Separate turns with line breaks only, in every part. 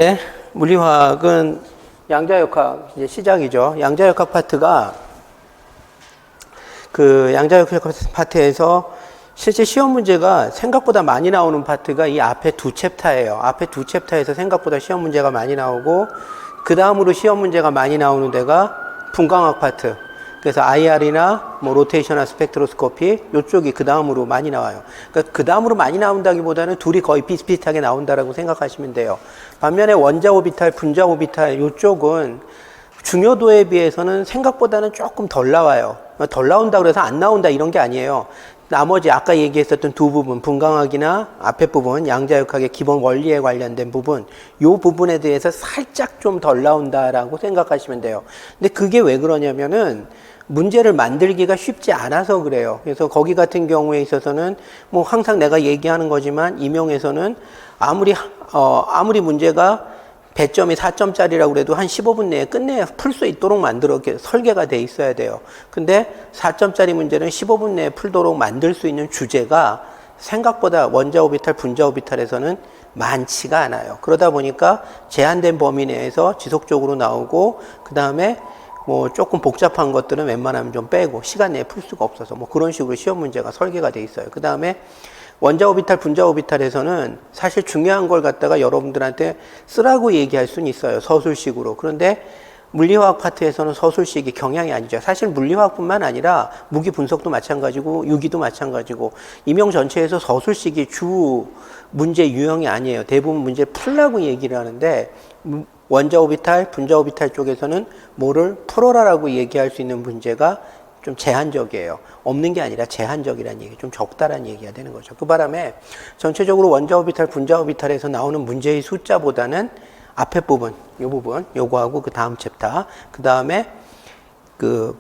네, 물리화학은 양자역학 이제 시작이죠. 양자역학 파트가 그 양자역학 파트에서 실제 시험 문제가 생각보다 많이 나오는 파트가 이 앞에 두 챕터예요. 앞에 두 챕터에서 생각보다 시험 문제가 많이 나오고 그 다음으로 시험 문제가 많이 나오는 데가 분광학 파트. 그래서 IR이나 뭐 로테이셔널 스펙트로스코피 이쪽이 그 다음으로 많이 나와요. 그러니까 그 다음으로 많이 나온다기보다는 둘이 거의 비슷비슷하게 나온다라고 생각하시면 돼요. 반면에 원자 오비탈, 분자 오비탈 이쪽은 중요도에 비해서는 생각보다는 조금 덜 나와요. 덜 나온다 그래서 안 나온다 이런 게 아니에요. 나머지 아까 얘기했었던 두 부분, 분광학이나 앞에 부분, 양자역학의 기본 원리에 관련된 부분, 이 부분에 대해서 살짝 좀 덜 나온다라고 생각하시면 돼요. 근데 그게 왜 그러냐면은 문제를 만들기가 쉽지 않아서 그래요. 그래서 거기 같은 경우에 있어서는 뭐 항상 내가 얘기하는 거지만 임용에서는 아무리 문제가 배점이 4점짜리라고 그래도 한 15분 내에 끝내야 풀 수 있도록 설계가 돼 있어야 돼요. 근데 4점짜리 문제는 15분 내에 풀도록 만들 수 있는 주제가 생각보다 원자 오비탈, 분자 오비탈에서는 많지가 않아요. 그러다 보니까 제한된 범위 내에서 지속적으로 나오고 그 다음에 뭐 조금 복잡한 것들은 웬만하면 좀 빼고 시간 내에 풀 수가 없어서 뭐 그런 식으로 시험 문제가 설계가 돼 있어요. 그 다음에 원자 오비탈, 분자 오비탈에서는 사실 중요한 걸 갖다가 여러분들한테 쓰라고 얘기할 수는 있어요. 서술식으로. 그런데 물리화학 파트에서는 서술식이 경향이 아니죠. 사실 물리화학뿐만 아니라 무기 분석도 마찬가지고 유기도 마찬가지고 임용 전체에서 서술식이 주 문제 유형이 아니에요. 대부분 문제 풀라고 얘기를 하는데 원자 오비탈, 분자 오비탈 쪽에서는 뭐를 풀어라라고 얘기할 수 있는 문제가 좀 제한적이에요. 없는 게 아니라 제한적이라는 얘기, 좀 적다라는 얘기가 되는 거죠. 그 바람에 전체적으로 원자 오비탈, 분자 오비탈에서 나오는 문제의 숫자보다는 앞에 부분, 요거하고 그 다음 챕터, 그 다음에 그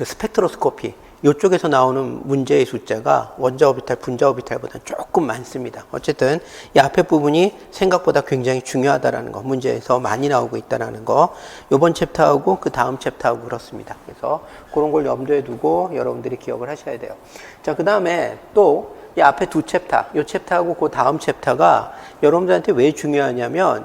스펙트로스코피, 이쪽에서 나오는 문제의 숫자가 원자 오비탈, 분자 오비탈보다 조금 많습니다. 어쨌든 이 앞에 부분이 생각보다 굉장히 중요하다라는 거, 문제에서 많이 나오고 있다라는 거, 요번 챕터하고 그 다음 챕터하고 그렇습니다. 그래서 그런 걸 염두에 두고 여러분들이 기억을 하셔야 돼요. 자, 그 다음에 또 이 앞에 두 챕터, 요 챕터하고 그 다음 챕터가 여러분들한테 왜 중요하냐면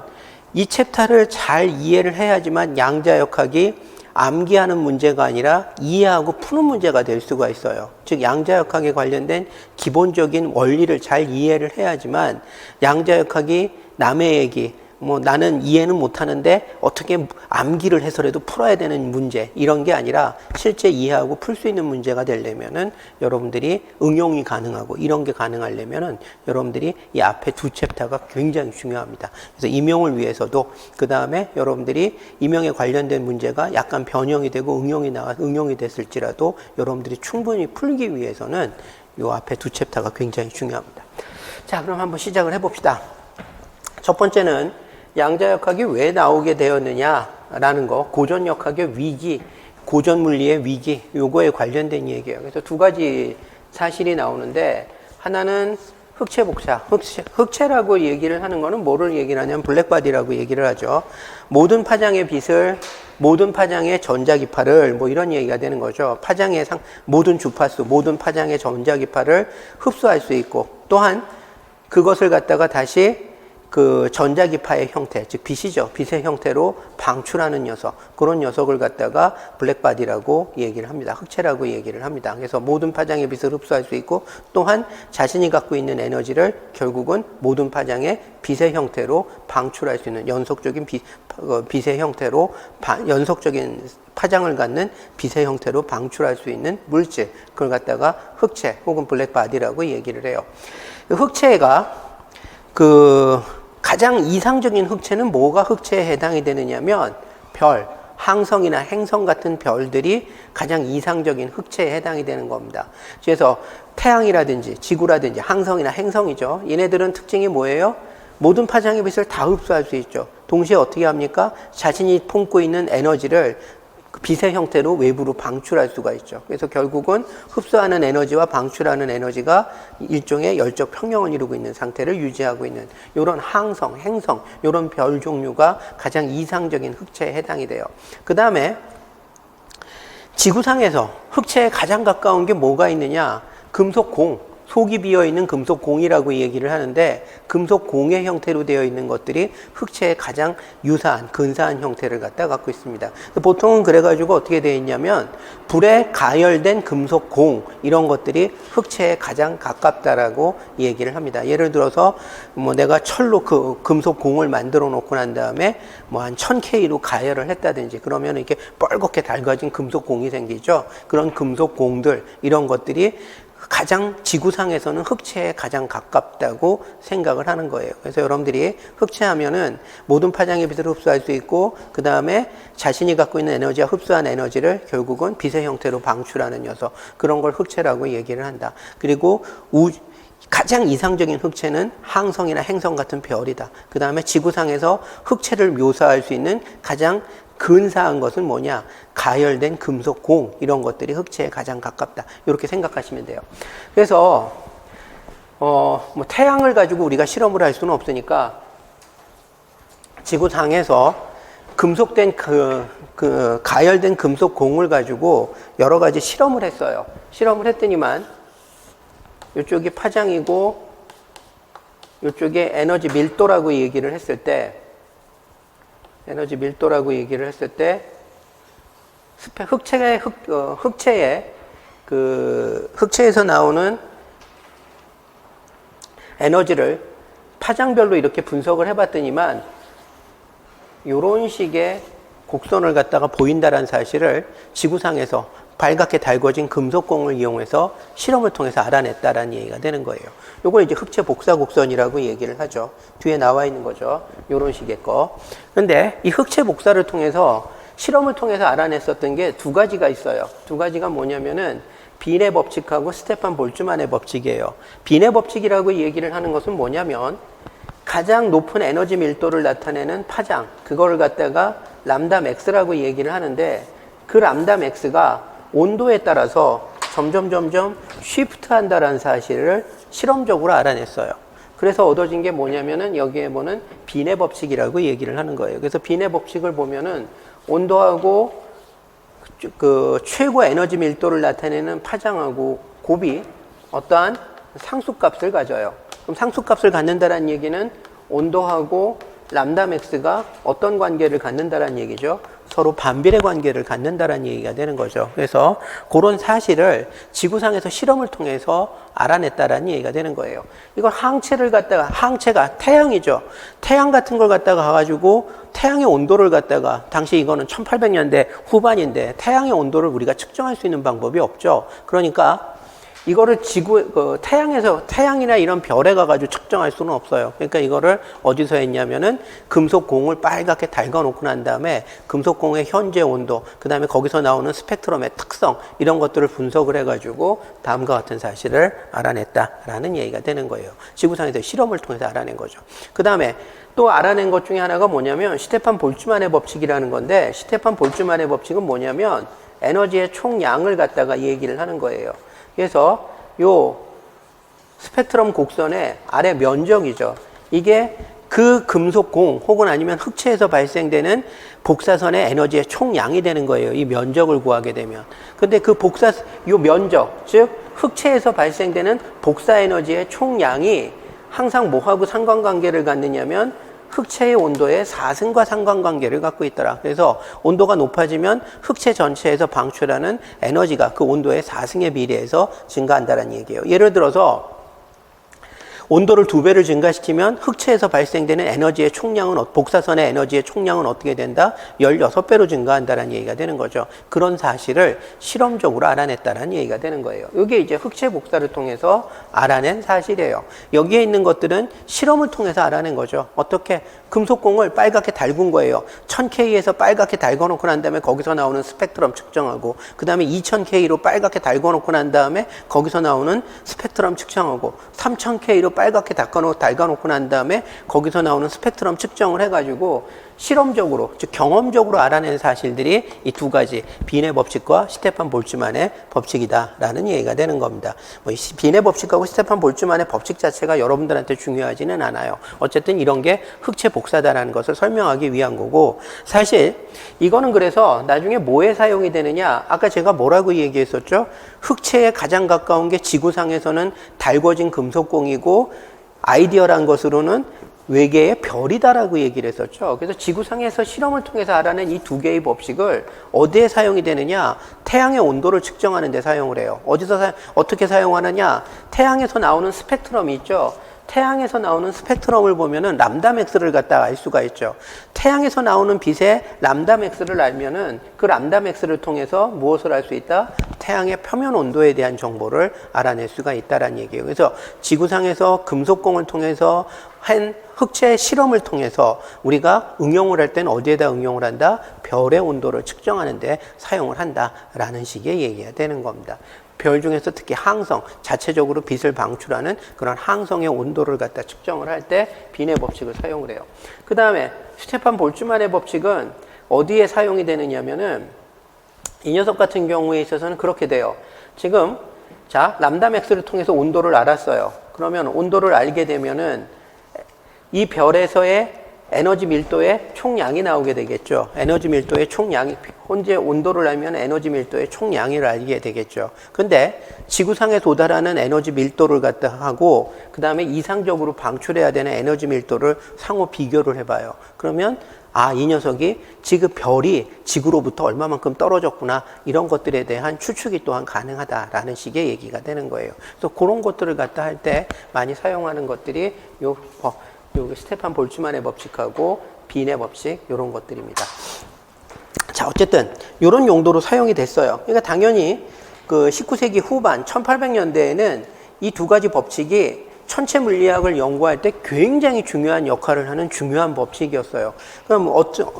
이 챕터를 잘 이해를 해야지만 양자역학이 암기하는 문제가 아니라 이해하고 푸는 문제가 될 수가 있어요. 즉 양자역학에 관련된 기본적인 원리를 잘 이해를 해야지만 양자역학이 남의 얘기, 뭐 나는 이해는 못하는데 어떻게 암기를 해서라도 풀어야 되는 문제 이런 게 아니라 실제 이해하고 풀 수 있는 문제가 되려면은 여러분들이 응용이 가능하고 이런 게 가능하려면은 여러분들이 이 앞에 두 챕터가 굉장히 중요합니다. 그래서 임용을 위해서도 그 다음에 여러분들이 임용에 관련된 문제가 약간 변형이 되고 응용이 됐을지라도 여러분들이 충분히 풀기 위해서는 이 앞에 두 챕터가 굉장히 중요합니다. 자, 그럼 한번 시작을 해봅시다. 첫 번째는 양자역학이 왜 나오게 되었느냐라는 거, 고전역학의 위기, 고전물리의 위기, 요거에 관련된 얘기예요. 그래서 두 가지 사실이 나오는데 하나는 흑체 복사, 흑체라고 얘기를 하는 거는 뭐를 얘기를 하냐면 블랙바디라고 얘기를 하죠. 모든 파장의 빛을, 모든 파장의 전자기파를 뭐 이런 얘기가 되는 거죠. 파장의 모든 주파수, 모든 파장의 전자기파를 흡수할 수 있고 또한 그것을 갖다가 다시 그 전자기파의 형태, 즉 빛이죠. 빛의 형태로 방출하는 녀석, 그런 녀석을 갖다가 블랙바디라고 얘기를 합니다. 흑체라고 얘기를 합니다. 그래서 모든 파장의 빛을 흡수할 수 있고 또한 자신이 갖고 있는 에너지를 결국은 모든 파장의 빛의 형태로 방출할 수 있는 연속적인 빛의 형태로 연속적인 파장을 갖는 빛의 형태로 방출할 수 있는 물질, 그걸 갖다가 흑체 혹은 블랙바디라고 얘기를 해요. 흑체가 가장 이상적인 흑체는 뭐가 흑체에 해당이 되느냐면 별, 항성이나 행성 같은 별들이 가장 이상적인 흑체에 해당이 되는 겁니다. 그래서 태양이라든지 지구라든지 항성이나 행성이죠. 얘네들은 특징이 뭐예요? 모든 파장의 빛을 다 흡수할 수 있죠. 동시에 어떻게 합니까? 자신이 품고 있는 에너지를 빛의 형태로 외부로 방출할 수가 있죠. 그래서 결국은 흡수하는 에너지와 방출하는 에너지가 일종의 열적 평형을 이루고 있는 상태를 유지하고 있는 이런 항성, 행성, 이런 별 종류가 가장 이상적인 흑체에 해당이 돼요. 그 다음에 지구상에서 흑체에 가장 가까운 게 뭐가 있느냐? 금속 공, 속이 비어있는 금속공이라고 얘기를 하는데 금속공의 형태로 되어 있는 것들이 흑채의 가장 유사한 근사한 형태를 갖고 있습니다. 보통은 그래가지고 어떻게 되어 있냐면 불에 가열된 금속공 이런 것들이 흑채에 가장 가깝다라고 얘기를 합니다. 예를 들어서 뭐 내가 철로 그 금속공을 만들어 놓고 난 다음에 뭐 한 1000K로 가열을 했다든지 그러면 이렇게 뻘겋게 달궈진 금속공이 생기죠. 그런 금속공들 이런 것들이 가장 지구상에서는 흑채에 가장 가깝다고 생각을 하는 거예요. 그래서 여러분들이 흑채 하면은 모든 파장의 빛을 흡수할 수 있고 그 다음에 자신이 갖고 있는 에너지와 흡수한 에너지를 결국은 빛의 형태로 방출하는 녀석, 그런 걸 흑채라고 얘기를 한다. 그리고 가장 이상적인 흑채는 항성이나 행성 같은 별이다. 그 다음에 지구상에서 흑채를 묘사할 수 있는 가장 근사한 것은 뭐냐? 가열된 금속공 이런 것들이 흑채에 가장 가깝다. 이렇게 생각하시면 돼요. 그래서 뭐 태양을 가지고 우리가 실험을 할 수는 없으니까 지구상에서 금속된 그 가열된 금속공을 가지고 여러 가지 실험을 했어요. 실험을 했더니만 이쪽이 파장이고 이쪽에 에너지 밀도라고 얘기를 했을 때 흑채에서 나오는 에너지를 파장별로 이렇게 분석을 해봤더니만 이런 식의 곡선을 갖다가 보인다는 사실을 지구상에서 빨갛게 달궈진 금속공을 이용해서 실험을 통해서 알아냈다라는 얘기가 되는 거예요. 요걸 이제 흑채 복사 곡선이라고 얘기를 하죠. 뒤에 나와 있는 거죠. 요런 식의 거. 근데 이 흑채 복사를 통해서 실험을 통해서 알아냈었던 게 두 가지가 있어요. 두 가지가 뭐냐면은 빈의 법칙하고 스테판 볼츠만의 법칙이에요. 빈의 법칙이라고 얘기를 하는 것은 뭐냐면 가장 높은 에너지 밀도를 나타내는 파장, 그거를 갖다가 람다 맥스라고 얘기를 하는데 그 람다 맥스가 온도에 따라서 점점 쉬프트 한다라는 사실을 실험적으로 알아냈어요. 그래서 얻어진 게 뭐냐면은 여기에 보는 빈의 법칙이라고 얘기를 하는 거예요. 그래서 빈의 법칙을 보면은 온도하고 그 최고 에너지 밀도를 나타내는 파장하고 곱이 어떠한 상수값을 가져요. 그럼 상수값을 갖는다라는 얘기는 온도하고 람다 맥스가 어떤 관계를 갖는다라는 얘기죠. 서로 반비례 관계를 갖는다라는 얘기가 되는 거죠. 그래서 그런 사실을 지구상에서 실험을 통해서 알아냈다라는 얘기가 되는 거예요. 이걸 항체가 태양이죠. 태양 같은 걸 갖다가 가가지고 태양의 온도를 갖다가 당시 이거는 1800년대 후반인데 태양의 온도를 우리가 측정할 수 있는 방법이 없죠. 그러니까 이거를 태양이나 이런 별에 가가지고 측정할 수는 없어요. 그러니까 이거를 어디서 했냐면은 금속공을 빨갛게 달궈 놓고 난 다음에 금속공의 현재 온도, 그 다음에 거기서 나오는 스펙트럼의 특성, 이런 것들을 분석을 해가지고 다음과 같은 사실을 알아냈다라는 얘기가 되는 거예요. 지구상에서 실험을 통해서 알아낸 거죠. 그 다음에 또 알아낸 것 중에 하나가 뭐냐면 스테판 볼츠만의 법칙이라는 건데, 스테판 볼츠만의 법칙은 뭐냐면 에너지의 총량을 갖다가 얘기를 하는 거예요. 그래서 요 스펙트럼 곡선의 아래 면적이죠. 이게 그 금속공 혹은 아니면 흑채에서 발생되는 복사선의 에너지의 총량이 되는 거예요. 이 면적을 구하게 되면. 근데 요 면적, 즉 흑채에서 발생되는 복사 에너지의 총량이 항상 뭐하고 상관관계를 갖느냐면 흑채의 온도의 4승과 상관관계를 갖고 있더라. 그래서 온도가 높아지면 흑채 전체에서 방출하는 에너지가 그 온도의 4승에 비례해서 증가한다는 얘기예요. 예를 들어서 온도를 2배를 증가시키면 흑채에서 발생되는 에너지의 총량은, 복사선의 에너지의 총량은 어떻게 된다? 16배로 증가한다는 얘기가 되는 거죠. 그런 사실을 실험적으로 알아냈다는 얘기가 되는 거예요. 이게 이제 흑채 복사를 통해서 알아낸 사실이에요. 여기에 있는 것들은 실험을 통해서 알아낸 거죠. 어떻게? 금속공을 빨갛게 달군 거예요. 1000K에서 빨갛게 달궈놓고 난 다음에 거기서 나오는 스펙트럼 측정하고, 그 다음에 2000K로 빨갛게 달궈놓고 난 다음에 거기서 나오는 스펙트럼 측정하고, 3000K로 빨갛게 달가놓고 난 다음에 거기서 나오는 스펙트럼 측정을 해가지고 실험적으로, 즉 경험적으로 알아낸 사실들이 이 두 가지 빈의 법칙과 스테판 볼츠만의 법칙이다라는 얘기가 되는 겁니다. 이 빈의 법칙하고 스테판 볼츠만의 법칙 자체가 여러분들한테 중요하지는 않아요. 어쨌든 이런 게 흑체 복사다라는 것을 설명하기 위한 거고, 사실 이거는 그래서 나중에 뭐에 사용이 되느냐, 아까 제가 뭐라고 얘기했었죠? 흑체에 가장 가까운 게 지구상에서는 달궈진 금속공이고, 아이디어란 것으로는 외계의 별이다라고 얘기를 했었죠. 그래서 지구상에서 실험을 통해서 알아낸 이 두 개의 법칙을 어디에 사용이 되느냐? 태양의 온도를 측정하는 데 사용을 해요. 어떻게 사용하느냐? 태양에서 나오는 스펙트럼이 있죠. 태양에서 나오는 스펙트럼을 보면은 람다맥스를 갖다가 알 수가 있죠. 태양에서 나오는 빛의 람다맥스를 알면은 그 람다맥스를 통해서 무엇을 알 수 있다? 태양의 표면 온도에 대한 정보를 알아낼 수가 있다라는 얘기예요. 그래서 지구상에서 금속공을 통해서 한 흑체 실험을 통해서 우리가 응용을 할 때는 어디에다 응용을 한다? 별의 온도를 측정하는 데 사용을 한다라는 식의 얘기가 되는 겁니다. 별 중에서 특히 항성, 자체적으로 빛을 방출하는 그런 항성의 온도를 갖다 측정을 할 때 빈의 법칙을 사용을 해요. 그 다음에 스테판 볼츠만의 법칙은 어디에 사용이 되느냐면은 이 녀석 같은 경우에 있어서는 그렇게 돼요. 지금 자, 람다맥스를 통해서 온도를 알았어요. 그러면 온도를 알게 되면은 이 별에서의 에너지 밀도의 총량이 나오게 되겠죠. 에너지 밀도의 총량이, 현재 온도를 알면 에너지 밀도의 총량을 알게 되겠죠. 근데 지구상에 도달하는 에너지 밀도를 갖다 하고 그 다음에 이상적으로 방출해야 되는 에너지 밀도를 상호 비교를 해봐요. 그러면 이 녀석이 지금 별이 지구로부터 얼마만큼 떨어졌구나, 이런 것들에 대한 추측이 또한 가능하다라는 식의 얘기가 되는 거예요. 그래서 그런 것들을 갖다 할 때 많이 사용하는 것들이 요 스테판 볼츠만의 법칙하고 빈의 법칙, 이런 것들입니다. 자, 어쨌든 이런 용도로 사용이 됐어요. 그러니까 당연히 그 19세기 후반 1800년대에는 이 두 가지 법칙이 천체 물리학을 연구할 때 굉장히 중요한 역할을 하는 중요한 법칙이었어요. 그럼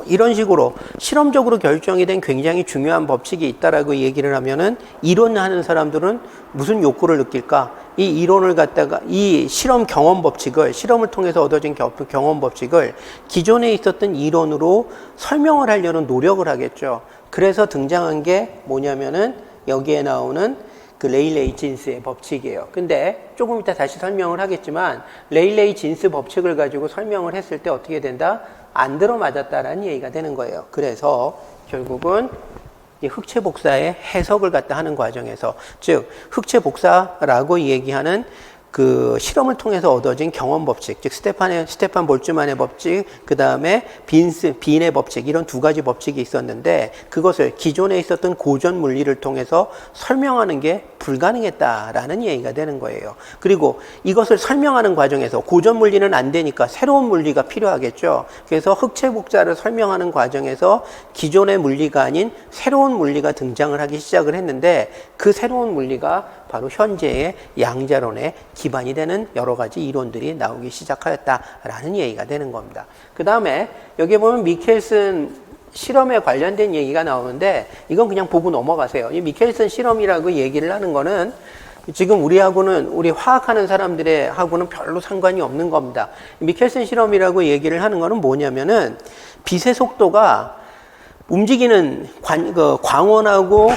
이런 식으로 실험적으로 결정이 된 굉장히 중요한 법칙이 있다라고 얘기를 하면은 이론하는 사람들은 무슨 욕구를 느낄까? 이 이론을 갖다가 이 실험 경험 법칙을, 실험을 통해서 얻어진 경험 법칙을 기존에 있었던 이론으로 설명을 하려는 노력을 하겠죠. 그래서 등장한 게 뭐냐면은 여기에 나오는 그 레일레이 진스의 법칙이에요. 근데 조금 이따 다시 설명을 하겠지만 레일레이 진스 법칙을 가지고 설명을 했을 때 어떻게 된다? 안 들어맞았다라는 얘기가 되는 거예요. 그래서 결국은 이 흑체 복사의 해석을 갖다 하는 과정에서, 즉 흑체 복사라고 얘기하는 그 실험을 통해서 얻어진 경험 법칙, 즉 스테판 볼츠만의 법칙, 그 다음에 빈의 법칙, 이런 두 가지 법칙이 있었는데 그것을 기존에 있었던 고전 물리를 통해서 설명하는 게 불가능했다라는 얘기가 되는 거예요. 그리고 이것을 설명하는 과정에서 고전 물리는 안 되니까 새로운 물리가 필요하겠죠. 그래서 흑체 복사를 설명하는 과정에서 기존의 물리가 아닌 새로운 물리가 등장을 하기 시작을 했는데 그 새로운 물리가 바로 현재의 양자론의 기반이 되는 여러 가지 이론들이 나오기 시작하였다라는 얘기가 되는 겁니다. 그 다음에 여기 보면 미켈슨 실험에 관련된 얘기가 나오는데 이건 그냥 보고 넘어가세요. 이 미켈슨 실험이라고 얘기를 하는 거는 지금 우리 화학하는 사람들의 하고는 별로 상관이 없는 겁니다. 미켈슨 실험이라고 얘기를 하는 거는 뭐냐면은 빛의 속도가 움직이는 광원하고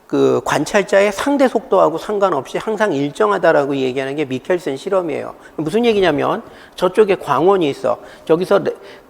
그 관찰자의 상대 속도하고 상관없이 항상 일정하다라고 얘기하는 게 미켈슨 실험이에요. 무슨 얘기냐면 저쪽에 광원이 있어. 저기서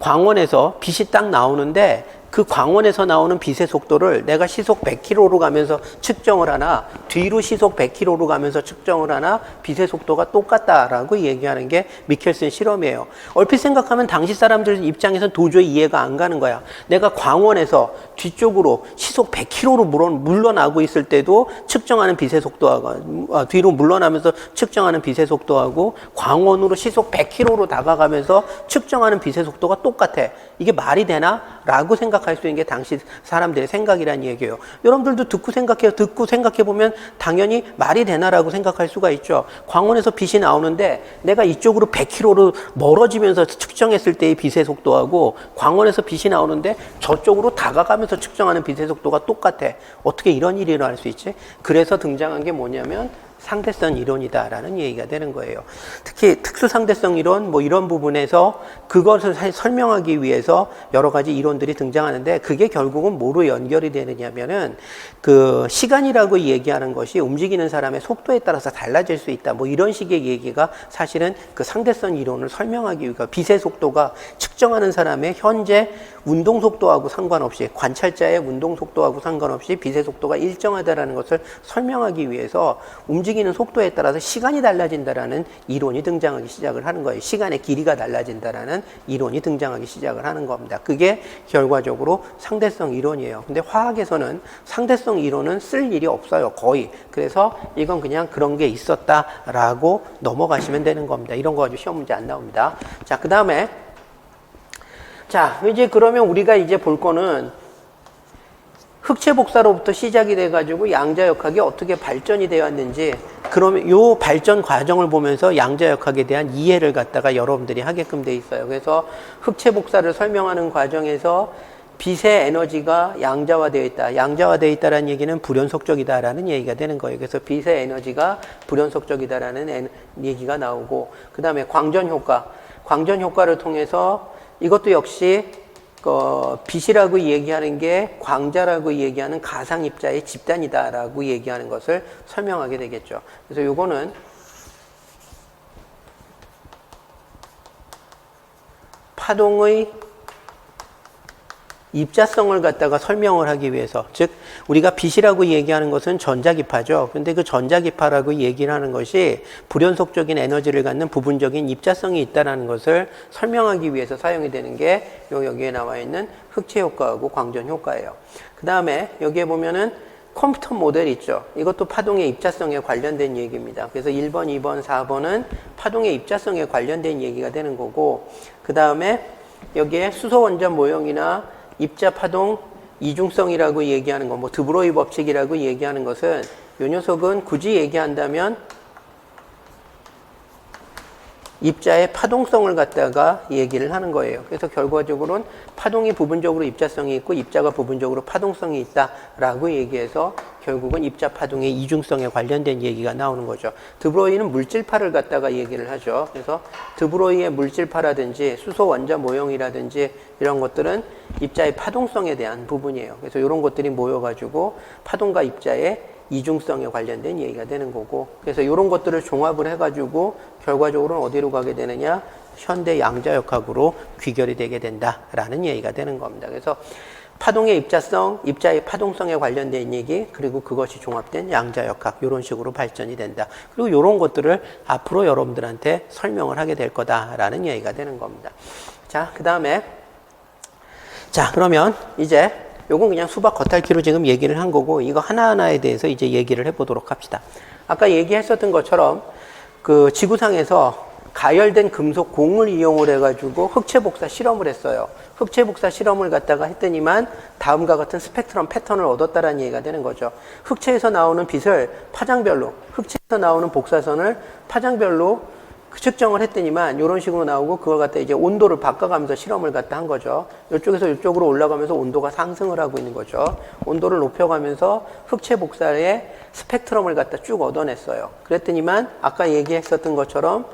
광원에서 빛이 딱 나오는데 그 광원에서 나오는 빛의 속도를 내가 시속 100km로 가면서 측정을 하나, 뒤로 시속 100km로 가면서 측정을 하나, 빛의 속도가 똑같다라고 얘기하는 게 미켈슨 실험이에요. 얼핏 생각하면 당시 사람들 입장에서는 도저히 이해가 안 가는 거야. 내가 광원에서 뒤쪽으로 시속 100km로 물러나고 있을 때도 측정하는 빛의 속도하고, 뒤로 물러나면서 측정하는 빛의 속도하고 광원으로 시속 100km로 다가가면서 측정하는 빛의 속도가 똑같아. 이게 말이 되나? 라고 생각할 수 있는 게 당시 사람들의 생각이란 얘기예요. 여러분들도 듣고 생각해보면 당연히 말이 되나라고 생각할 수가 있죠. 광원에서 빛이 나오는데 내가 이쪽으로 100km로 멀어지면서 측정했을 때의 빛의 속도하고 광원에서 빛이 나오는데 저쪽으로 다가가면서 측정하는 빛의 속도가 똑같아. 어떻게 이런 일이 일어날 수 있지? 그래서 등장한 게 뭐냐면 상대성 이론이다라는 얘기가 되는 거예요. 특히 특수상대성 이론 뭐 이런 부분에서 그것을 설명하기 위해서 여러 가지 이론들이 등장하는데 그게 결국은 뭐로 연결이 되느냐면은 그 시간이라고 얘기하는 것이 움직이는 사람의 속도에 따라서 달라질 수 있다. 뭐 이런 식의 얘기가 사실은 그 상대성 이론을 설명하기 위해서 빛의 속도가 측정하는 사람의 현재 운동 속도하고 상관없이 관찰자의 운동 속도하고 상관없이 빛의 속도가 일정하다라는 것을 설명하기 위해서 움직이는 속도에 따라서 시간이 달라진다라는 이론이 등장하기 시작을 하는 거예요. 시간의 길이가 달라진다라는 이론이 등장하기 시작을 하는 겁니다. 그게 결과적으로 상대성 이론이에요. 근데 화학에서는 상대성 이론은 쓸 일이 없어요. 거의. 그래서 이건 그냥 그런 게 있었다라고 넘어가시면 되는 겁니다. 이런 거 가지고 시험 문제 안 나옵니다. 자, 그 다음에 자, 이제 그러면 우리가 이제 볼 거는 흑체 복사로부터 시작이 돼가지고 양자역학이 어떻게 발전이 되었는지, 그러면 요 발전 과정을 보면서 양자역학에 대한 이해를 갖다가 여러분들이 하게끔 돼 있어요. 그래서 흑체 복사를 설명하는 과정에서 빛의 에너지가 양자화되어 있다. 양자화되어 있다라는 얘기는 불연속적이다라는 얘기가 되는 거예요. 그래서 빛의 에너지가 불연속적이다라는 얘기가 나오고, 그 다음에 광전 효과. 광전 효과를 통해서 이것도 역시 빛이라고 얘기하는 게 광자라고 얘기하는 가상 입자의 집단이다라고 얘기하는 것을 설명하게 되겠죠. 그래서 요거는 파동의 입자성을 갖다가 설명을 하기 위해서, 즉 우리가 빛이라고 얘기하는 것은 전자기파죠. 근데 그 전자기파라고 얘기를 하는 것이 불연속적인 에너지를 갖는 부분적인 입자성이 있다는 것을 설명하기 위해서 사용이 되는 게 여기에 나와 있는 흑체 효과하고 광전 효과예요. 그 다음에 여기에 보면은 컴퓨터 모델 있죠. 이것도 파동의 입자성에 관련된 얘기입니다. 그래서 1번, 2번, 4번은 파동의 입자성에 관련된 얘기가 되는 거고, 그 다음에 여기에 수소 원전 모형이나 입자 파동 이중성이라고 얘기하는 거, 뭐 드브로이 법칙이라고 얘기하는 것은, 요 녀석은 굳이 얘기한다면 입자의 파동성을 갖다가 얘기를 하는 거예요. 그래서 결과적으로는 파동이 부분적으로 입자성이 있고 입자가 부분적으로 파동성이 있다라고 얘기해서 결국은 입자 파동의 이중성에 관련된 얘기가 나오는 거죠. 드브로이는 물질파를 갖다가 얘기를 하죠. 그래서 드브로이의 물질파라든지 수소 원자 모형이라든지 이런 것들은 입자의 파동성에 대한 부분이에요. 그래서 이런 것들이 모여가지고 파동과 입자의 이중성에 관련된 얘기가 되는 거고, 그래서 이런 것들을 종합을 해가지고 결과적으로는 어디로 가게 되느냐, 현대 양자역학으로 귀결이 되게 된다라는 얘기가 되는 겁니다. 그래서 파동의 입자성, 입자의 파동성에 관련된 얘기, 그리고 그것이 종합된 양자역학, 이런 식으로 발전이 된다. 그리고 이런 것들을 앞으로 여러분들한테 설명을 하게 될 거다라는 얘기가 되는 겁니다. 자, 그 다음에 자, 그러면 이제 요건 그냥 수박 겉핥기로 지금 얘기를 한 거고, 이거 하나하나에 대해서 이제 얘기를 해보도록 합시다. 아까 얘기했었던 것처럼 그 지구상에서 가열된 금속 공을 이용을 해가지고 흑체 복사 실험을 했어요. 흑체 복사 실험을 갖다가 했더니만 다음과 같은 스펙트럼 패턴을 얻었다라는 얘기가 되는 거죠. 흑체에서 나오는 빛을 파장별로, 흑체에서 나오는 복사선을 파장별로 측정을 했더니만 이런 식으로 나오고, 그걸 갖다 이제 온도를 바꿔가면서 실험을 갖다 한 거죠. 이쪽에서 이쪽으로 올라가면서 온도가 상승을 하고 있는 거죠. 온도를 높여가면서 흑체 복사의 스펙트럼을 갖다 쭉 얻어냈어요. 그랬더니만 아까 얘기했었던 것처럼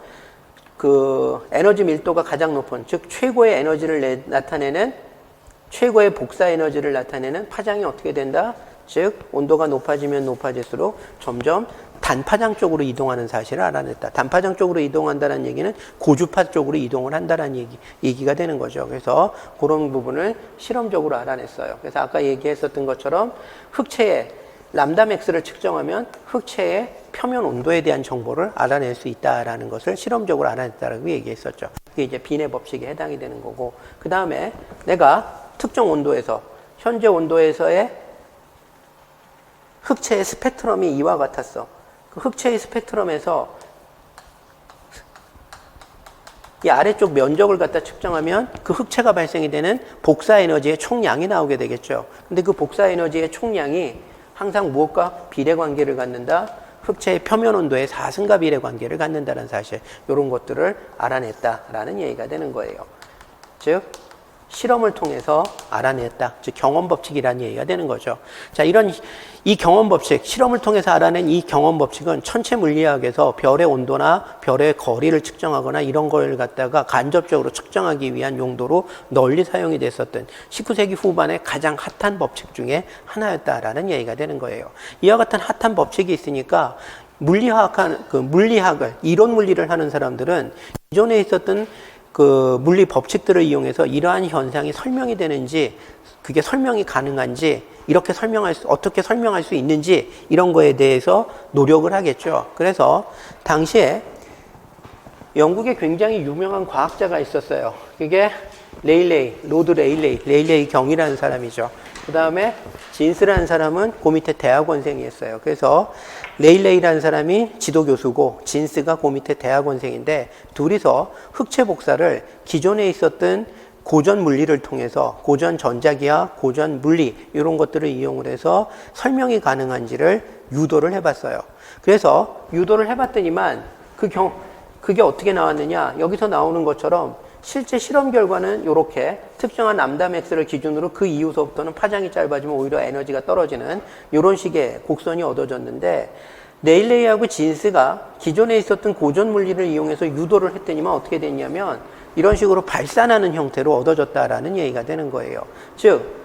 그 에너지 밀도가 가장 높은, 즉 최고의 에너지를 나타내는, 최고의 복사 에너지를 나타내는 파장이 어떻게 된다? 즉 온도가 높아지면 높아질수록 점점 단파장 쪽으로 이동하는 사실을 알아냈다. 단파장 쪽으로 이동한다는 얘기는 고주파 쪽으로 이동을 한다는 얘기가 되는 거죠. 그래서 그런 부분을 실험적으로 알아냈어요. 그래서 아까 얘기했었던 것처럼 흑체의 람다맥스를 측정하면 흑체의 표면 온도에 대한 정보를 알아낼 수 있다라는 것을 실험적으로 알아냈다라고 얘기했었죠. 그게 이제 빈의 법칙에 해당이 되는 거고, 그 다음에 내가 특정 온도에서, 현재 온도에서의 흑체의 스펙트럼이 이와 같았어. 그 흑체의 스펙트럼에서 이 아래쪽 면적을 갖다 측정하면 그 흑체가 발생이 되는 복사 에너지의 총량이 나오게 되겠죠. 근데 그 복사 에너지의 총량이 항상 무엇과 비례관계를 갖는다? 흑체의 표면 온도의 사승과 비례관계를 갖는다는 사실, 이런 것들을 알아냈다라는 얘기가 되는 거예요. 즉 실험을 통해서 알아냈다. 즉 경험 법칙이라는 얘기가 되는 거죠. 자, 이 경험 법칙, 실험을 통해서 알아낸 이 경험 법칙은 천체 물리학에서 별의 온도나 별의 거리를 측정하거나 이런 걸 갖다가 간접적으로 측정하기 위한 용도로 널리 사용이 됐었던 19세기 후반에 가장 핫한 법칙 중에 하나였다라는 얘기가 되는 거예요. 이와 같은 핫한 법칙이 있으니까 물리학을, 이론 물리를 하는 사람들은 기존에 있었던 그 물리 법칙들을 이용해서 이러한 현상이 설명이 되는지, 그게 설명이 가능한지, 어떻게 설명할 수 있는지, 이런 거에 대해서 노력을 하겠죠. 그래서 당시에 영국에 굉장히 유명한 과학자가 있었어요. 그게 로드 레일레이 경이라는 사람이죠. 그 다음에 진스라는 사람은 그 밑에 대학원생이었어요. 그래서 레일레이라는 사람이 지도교수고 진스가 그 밑에 대학원생인데, 둘이서 흑체 복사를 기존에 있었던 고전 물리를 통해서 고전 전자기학, 고전 물리 이런 것들을 이용을 해서 설명이 가능한지를 유도를 해봤어요. 그래서 유도를 해봤더니만 그게 어떻게 나왔느냐, 여기서 나오는 것처럼 실제 실험 결과는 이렇게 특정한 람다 맥스를 기준으로 그 이후서부터는 파장이 짧아지면 오히려 에너지가 떨어지는 이런 식의 곡선이 얻어졌는데, 레일레이하고 진스가 기존에 있었던 고전 물리를 이용해서 유도를 했더니만 어떻게 됐냐면 이런 식으로 발산하는 형태로 얻어졌다라는 얘기가 되는 거예요. 즉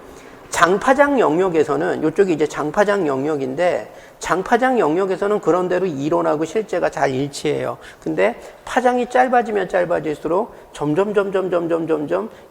장파장 영역에서는, 이쪽이 이제 장파장 영역인데, 장파장 영역에서는 그런대로 이론하고 실제가 잘 일치해요. 근데 파장이 짧아지면 짧아질수록 점점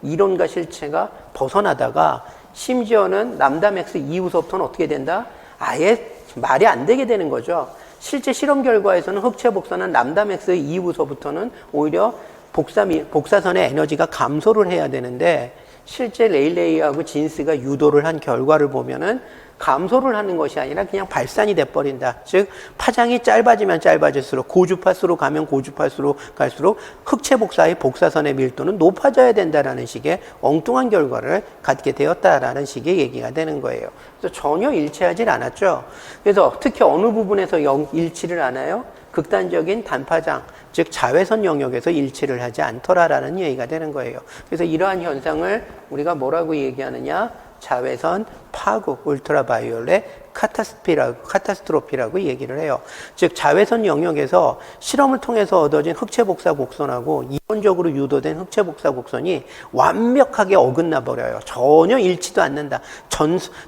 이론과 실체가 벗어나다가 심지어는 람다 맥스 이후서부터는 어떻게 된다? 아예 말이 안 되게 되는 거죠. 실제 실험 결과에서는 흑체 복사는 람다 맥스 이후서부터는 오히려 복사선의 에너지가 감소를 해야 되는데, 실제 레일레이하고 진스가 유도를 한 결과를 보면은 감소를 하는 것이 아니라 그냥 발산이 돼버린다. 즉 파장이 짧아지면 짧아질수록, 고주파수로 가면 고주파수로 갈수록 흑체 복사의 복사선의 밀도는 높아져야 된다라는 식의 엉뚱한 결과를 갖게 되었다라는 식의 얘기가 되는 거예요. 그래서 전혀 일치하지 않았죠. 그래서 특히 어느 부분에서 일치를 않아요? 극단적인 단파장, 즉 자외선 영역에서 일치를 하지 않더라라는 얘기가 되는 거예요. 그래서 이러한 현상을 우리가 뭐라고 얘기하느냐? 자외선 파국, 울트라바이올렛 카타스트로피라고 얘기를 해요. 즉 자외선 영역에서 실험을 통해서 얻어진 흑체 복사 곡선하고 이론적으로 유도된 흑체 복사 곡선이 완벽하게 어긋나 버려요. 전혀 일치도 않는다.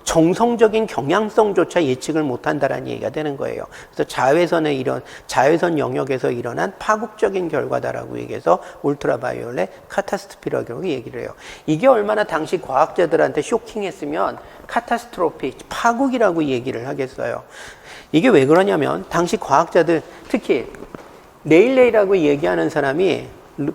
정성적인 경향성조차 예측을 못한다라는 얘기가 되는 거예요. 그래서 자외선 영역에서 일어난 파국적인 결과다라고 얘기해서 울트라바이올렛 카타스트로피라고 얘기를 해요. 이게 얼마나 당시 과학자들한테 쇼킹했으면 카타스트로피, 파국이라고 얘기를 하겠어요. 이게 왜 그러냐면 당시 과학자들, 특히 레일레이라고 얘기하는 사람이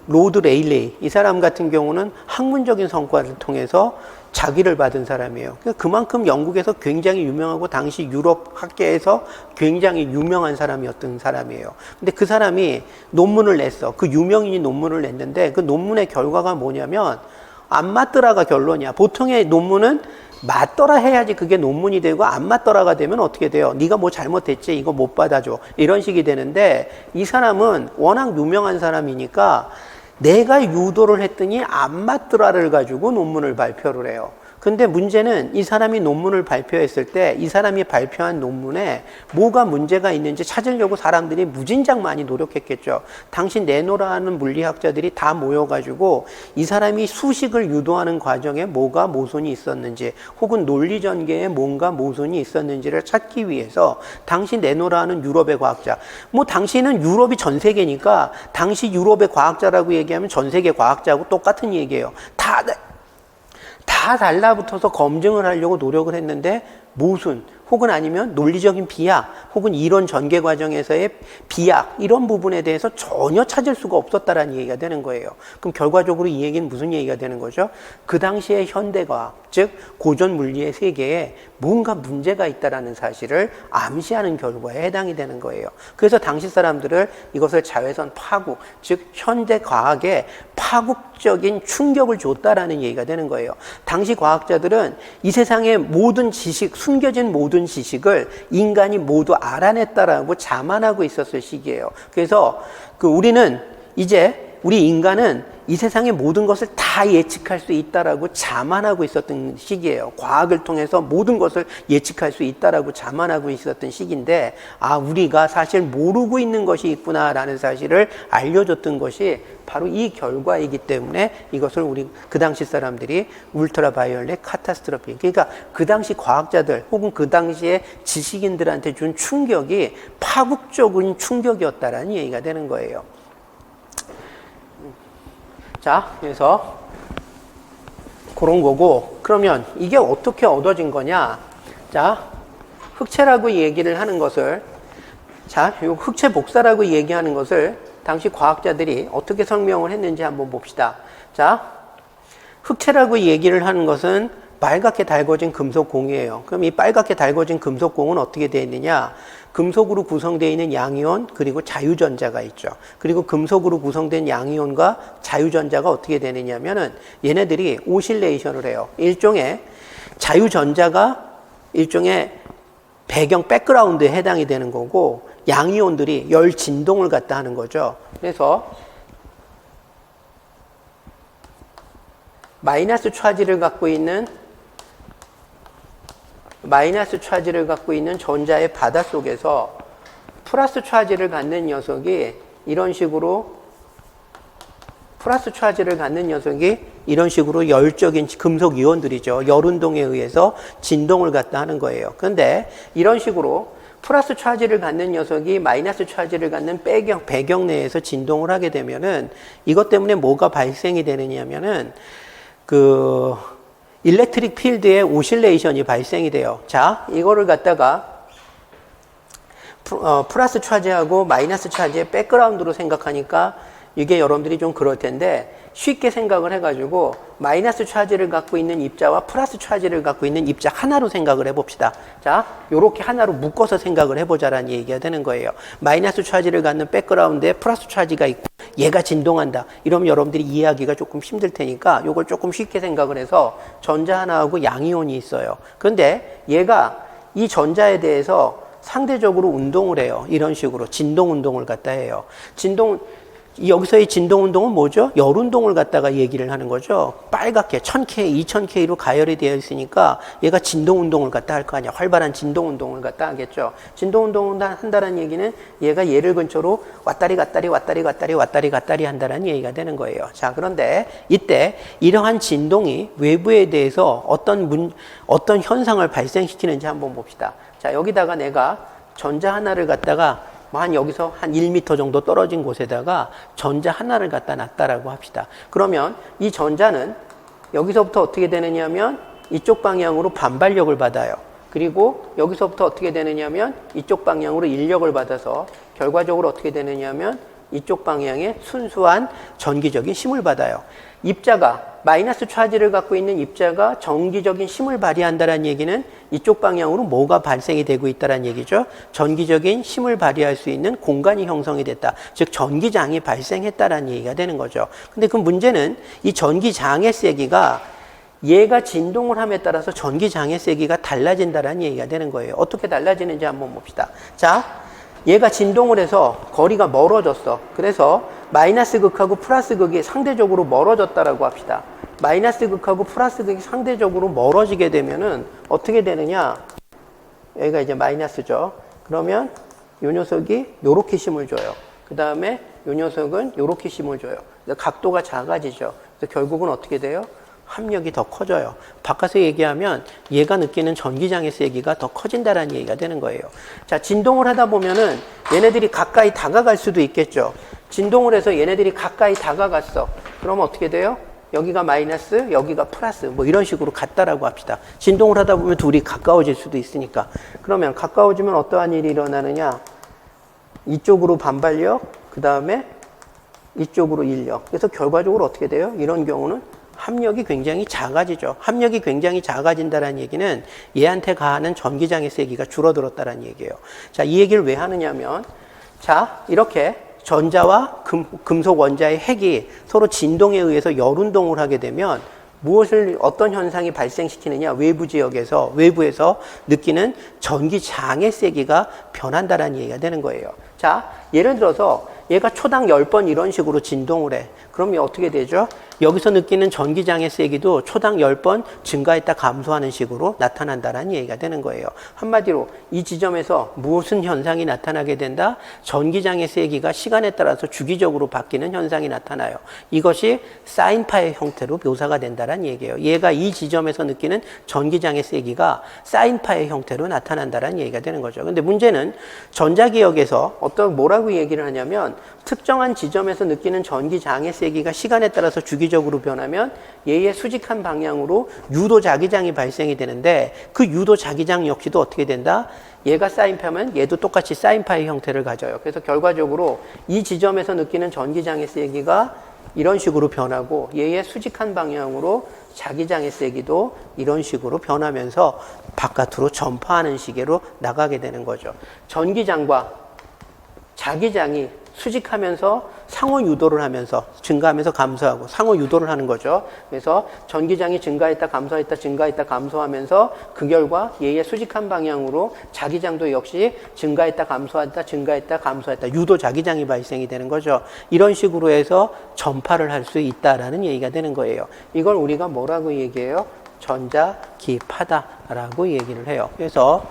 로드 레일레이, 이 사람 같은 경우는 학문적인 성과를 통해서 자기를 받은 사람이에요. 그만큼 영국에서 굉장히 유명하고 당시 유럽 학계에서 굉장히 유명한 사람이었던 사람이에요. 근데 그 사람이 논문을 냈어. 그 유명인이 논문을 냈는데 그 논문의 결과가 뭐냐면 안 맞더라가 결론이야. 보통의 논문은 맞더라 해야지 그게 논문이 되고, 안 맞더라가 되면 어떻게 돼요? 네가 뭐 잘못했지? 이거 못 받아줘. 이런 식이 되는데, 이 사람은 워낙 유명한 사람이니까 내가 유도를 했더니 안 맞더라를 가지고 논문을 발표를 해요. 근데 문제는 이 사람이 논문을 발표했을 때 이 사람이 발표한 논문에 뭐가 문제가 있는지 찾으려고 사람들이 무진장 많이 노력했겠죠. 당시 내노라 하는 물리학자들이 다 모여가지고 이 사람이 수식을 유도하는 과정에 뭐가 모순이 있었는지, 혹은 논리 전개에 뭔가 모순이 있었는지를 찾기 위해서 당시 내노라 하는 유럽의 과학자, 뭐 당시는 유럽이 전 세계니까 당시 유럽의 과학자라고 얘기하면 전 세계 과학자하고 똑같은 얘기예요. 다 달라붙어서 검증을 하려고 노력을 했는데 모순, 혹은 아니면 논리적인 비약, 혹은 이론 전개 과정에서의 비약, 이런 부분에 대해서 전혀 찾을 수가 없었다라는 얘기가 되는 거예요. 그럼 결과적으로 이 얘기는 무슨 얘기가 되는 거죠? 그 당시의 현대과학, 즉 고전 물리의 세계에 뭔가 문제가 있다라는 사실을 암시하는 결과에 해당이 되는 거예요. 그래서 당시 사람들을 이것을 자외선 파국, 즉 현대과학에 파국적인 충격을 줬다라는 얘기가 되는 거예요. 당시 과학자들은 이 세상의 모든 지식, 숨겨진 모든 지식을 인간이 모두 알아냈다라고 자만하고 있었을 시기예요. 그래서 우리는 이제 우리 인간은 이 세상의 모든 것을 다 예측할 수 있다라고 자만하고 있었던 시기예요. 과학을 통해서 모든 것을 예측할 수 있다라고 자만하고 있었던 시기인데, 우리가 사실 모르고 있는 것이 있구나라는 사실을 알려줬던 것이 바로 이 결과이기 때문에 이것을 우리 그 당시 사람들이 울트라바이올렛 카타스트로피, 그러니까 그 당시 과학자들 혹은 그 당시에 지식인들한테 준 충격이 파국적인 충격이었다라는 얘기가 되는 거예요. 자, 그래서 그런 거고, 그러면 이게 어떻게 얻어진 거냐? 자, 흑채라고 얘기를 하는 것을, 자, 요 흑채 복사라고 얘기하는 것을 당시 과학자들이 어떻게 설명을 했는지 한번 봅시다. 자, 흑채라고 얘기를 하는 것은 빨갛게 달궈진 금속공이에요. 그럼 이 빨갛게 달궈진 금속공은 어떻게 되어 있느냐? 금속으로 구성되어 있는 양이온 그리고 자유전자가 있죠. 그리고 금속으로 구성된 양이온과 자유전자가 어떻게 되느냐면은 얘네들이 오실레이션을 해요. 일종의 자유전자가 일종의 배경 백그라운드에 해당이 되는 거고, 양이온들이 열 진동을 갖다 하는 거죠. 그래서 마이너스 차지를 갖고 있는 전자의 바다 속에서 플러스 차지를 갖는 녀석이 이런 식으로 열적인 금속 이온들이죠. 열운동에 의해서 진동을 갖다 하는 거예요. 그런데 이런 식으로 플러스 차지를 갖는 녀석이 마이너스 차지를 갖는 배경 내에서 진동을 하게 되면은 이것 때문에 뭐가 발생이 되느냐면은 일렉트릭 필드의 오실레이션이 발생이 돼요. 자, 이거를 갖다가 플러스 차지하고 마이너스 차지의 백그라운드로 생각하니까 이게 여러분들이 좀 그럴 텐데, 쉽게 생각을 해가지고 마이너스 차지를 갖고 있는 입자와 플러스 차지를 갖고 있는 입자 하나로 생각을 해봅시다. 자, 요렇게 하나로 묶어서 생각을 해보자라는 얘기가 되는 거예요. 마이너스 차지를 갖는 백그라운드에 플러스 차지가 있고 얘가 진동한다. 이러면 여러분들이 이해하기가 조금 힘들 테니까 요걸 조금 쉽게 생각을 해서 전자 하나하고 양이온이 있어요. 그런데 얘가 이 전자에 대해서 상대적으로 운동을 해요. 이런 식으로 진동 운동을 갖다 해요. 여기서의 진동 운동은 뭐죠? 열 운동을 갖다가 얘기를 하는 거죠. 빨갛게 1000K, 2000K로 가열이 되어 있으니까 얘가 진동 운동을 갖다 할 거 아니야. 활발한 진동 운동을 갖다 하겠죠. 진동 운동을 한다는 얘기는 얘가 얘를 근처로 왔다리 갔다리 한다는 얘기가 되는 거예요. 자, 그런데 이때 이러한 진동이 외부에 대해서 어떤 현상을 발생시키는지 한번 봅시다. 자, 여기다가 내가 전자 하나를 갖다가 여기서 한 1m 정도 떨어진 곳에다가 전자 하나를 갖다 놨다라고 합시다. 그러면 이 전자는 여기서부터 어떻게 되느냐면 이쪽 방향으로 반발력을 받아요. 그리고 여기서부터 어떻게 되느냐면 이쪽 방향으로 인력을 받아서 결과적으로 어떻게 되느냐면 이쪽 방향에 순수한 전기적인 힘을 받아요. 입자가 마이너스 차지를 갖고 있는 입자가 전기적인 힘을 발휘한다는 얘기는 이쪽 방향으로 뭐가 발생이 되고 있다는 얘기죠. 전기적인 힘을 발휘할 수 있는 공간이 형성이 됐다. 즉 전기장이 발생했다는 얘기가 되는 거죠. 근데 그 문제는 이 전기장의 세기가 얘가 진동을 함에 따라서 전기장의 세기가 달라진다는 얘기가 되는 거예요. 어떻게 달라지는지 한번 봅시다. 자, 얘가 진동을 해서 거리가 멀어졌어. 그래서 마이너스 극하고 플러스 극이 상대적으로 멀어졌다라고 합시다. 마이너스 극하고 플러스 극이 상대적으로 멀어지게 되면은 어떻게 되느냐? 여기가 이제 마이너스죠. 그러면 요 녀석이 요렇게 힘을 줘요. 그 다음에 요 녀석은 요렇게 힘을 줘요. 각도가 작아지죠. 그래서 결국은 어떻게 돼요? 합력이 더 커져요. 바꿔서 얘기하면 얘가 느끼는 전기장의 세기가 더 커진다는 얘기가 되는 거예요. 자, 진동을 하다 보면은 얘네들이 가까이 다가갈 수도 있겠죠. 진동을 해서 얘네들이 가까이 다가갔어. 그러면 어떻게 돼요? 여기가 마이너스, 여기가 플러스, 뭐 이런 식으로 같다라고 합시다. 진동을 하다 보면 둘이 가까워질 수도 있으니까. 그러면 가까워지면 어떠한 일이 일어나느냐? 이쪽으로 반발력, 그 다음에 이쪽으로 인력. 그래서 결과적으로 어떻게 돼요? 이런 경우는 합력이 굉장히 작아지죠. 합력이 굉장히 작아진다는 얘기는 얘한테 가하는 전기장의 세기가 줄어들었다는 얘기예요. 자, 이 얘기를 왜 하느냐면, 자, 이렇게 전자와 금속 원자의 핵이 서로 진동에 의해서 열운동을 하게 되면 어떤 현상이 발생시키느냐? 외부에서 느끼는 전기장의 세기가 변한다는 얘기가 되는 거예요. 자, 예를 들어서 얘가 초당 10번 이런 식으로 진동을 해. 그러면 어떻게 되죠? 여기서 느끼는 전기장의 세기도 초당 10번 증가했다 감소하는 식으로 나타난다는 얘기가 되는 거예요. 한마디로 이 지점에서 무슨 현상이 나타나게 된다? 전기장의 세기가 시간에 따라서 주기적으로 바뀌는 현상이 나타나요. 이것이 사인파의 형태로 묘사가 된다는 얘기예요. 얘가 이 지점에서 느끼는 전기장의 세기가 사인파의 형태로 나타난다는 얘기가 되는 거죠. 근데 문제는 전자기역에서 뭐라고 얘기를 하냐면 특정한 지점에서 느끼는 전기장의 세기가 시간에 따라서 주기적으로 변하면 얘의 수직한 방향으로 유도 자기장이 발생이 되는데 그 유도 자기장 역시도 어떻게 된다? 얘가 사인파면 얘도 똑같이 사인파의 형태를 가져요. 그래서 결과적으로 이 지점에서 느끼는 전기장의 세기가 이런 식으로 변하고 얘의 수직한 방향으로 자기장의 세기도 이런 식으로 변하면서 바깥으로 전파하는 시계로 나가게 되는 거죠. 전기장과 자기장이 수직하면서 상호 유도를 하면서 증가하면서 감소하고 상호 유도를 하는 거죠. 그래서 전기장이 증가했다 감소했다 증가했다 감소하면서 그 결과 얘의 수직한 방향으로 자기장도 역시 증가했다 감소했다 증가했다 감소했다 유도 자기장이 발생이 되는 거죠. 이런 식으로 해서 전파를 할 수 있다라는 얘기가 되는 거예요. 이걸 우리가 뭐라고 얘기해요? 전자기파다라고 얘기를 해요. 그래서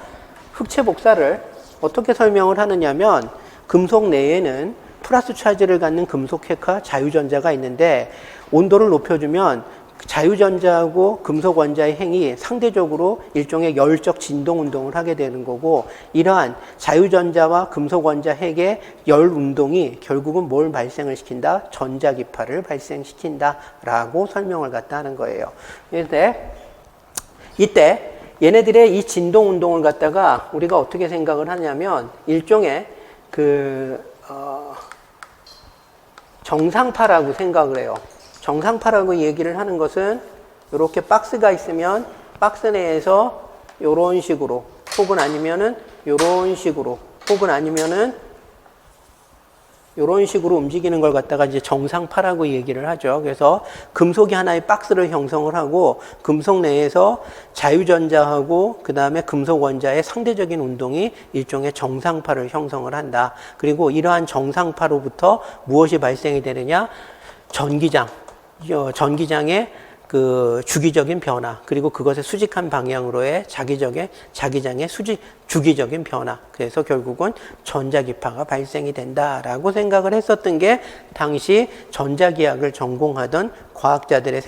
흑체 복사를 어떻게 설명을 하느냐면 금속 내에는 플러스 차지를 갖는 금속 핵과 자유전자가 있는데 온도를 높여주면 자유전자하고 금속 원자의 행이 상대적으로 일종의 열적 진동 운동을 하게 되는 거고 이러한 자유전자와 금속 원자 핵의 열 운동이 결국은 뭘 발생을 시킨다? 전자기파를 발생시킨다라고 설명을 갖다 하는 거예요. 그런데 이때 얘네들의 이 진동 운동을 갖다가 우리가 어떻게 생각을 하냐면 일종의 정상파라고 생각을 해요. 정상파라고 얘기를 하는 것은 이렇게 박스가 있으면 박스 내에서 이런 식으로 혹은 아니면은 이런 식으로 혹은 아니면은 이런 식으로 움직이는 걸 갖다가 이제 정상파라고 얘기를 하죠. 그래서 금속이 하나의 박스를 형성을 하고 금속 내에서 자유전자하고 그 다음에 금속 원자의 상대적인 운동이 일종의 정상파를 형성을 한다. 그리고 이러한 정상파로부터 무엇이 발생이 되느냐? 전기장의 그 주기적인 변화 그리고 그것의 수직한 방향으로의 자기장의 주기적인 변화 그래서 결국은 전자기파가 발생이 된다라고 생각을 했었던 게 당시 전자기학을 전공하던 과학자들의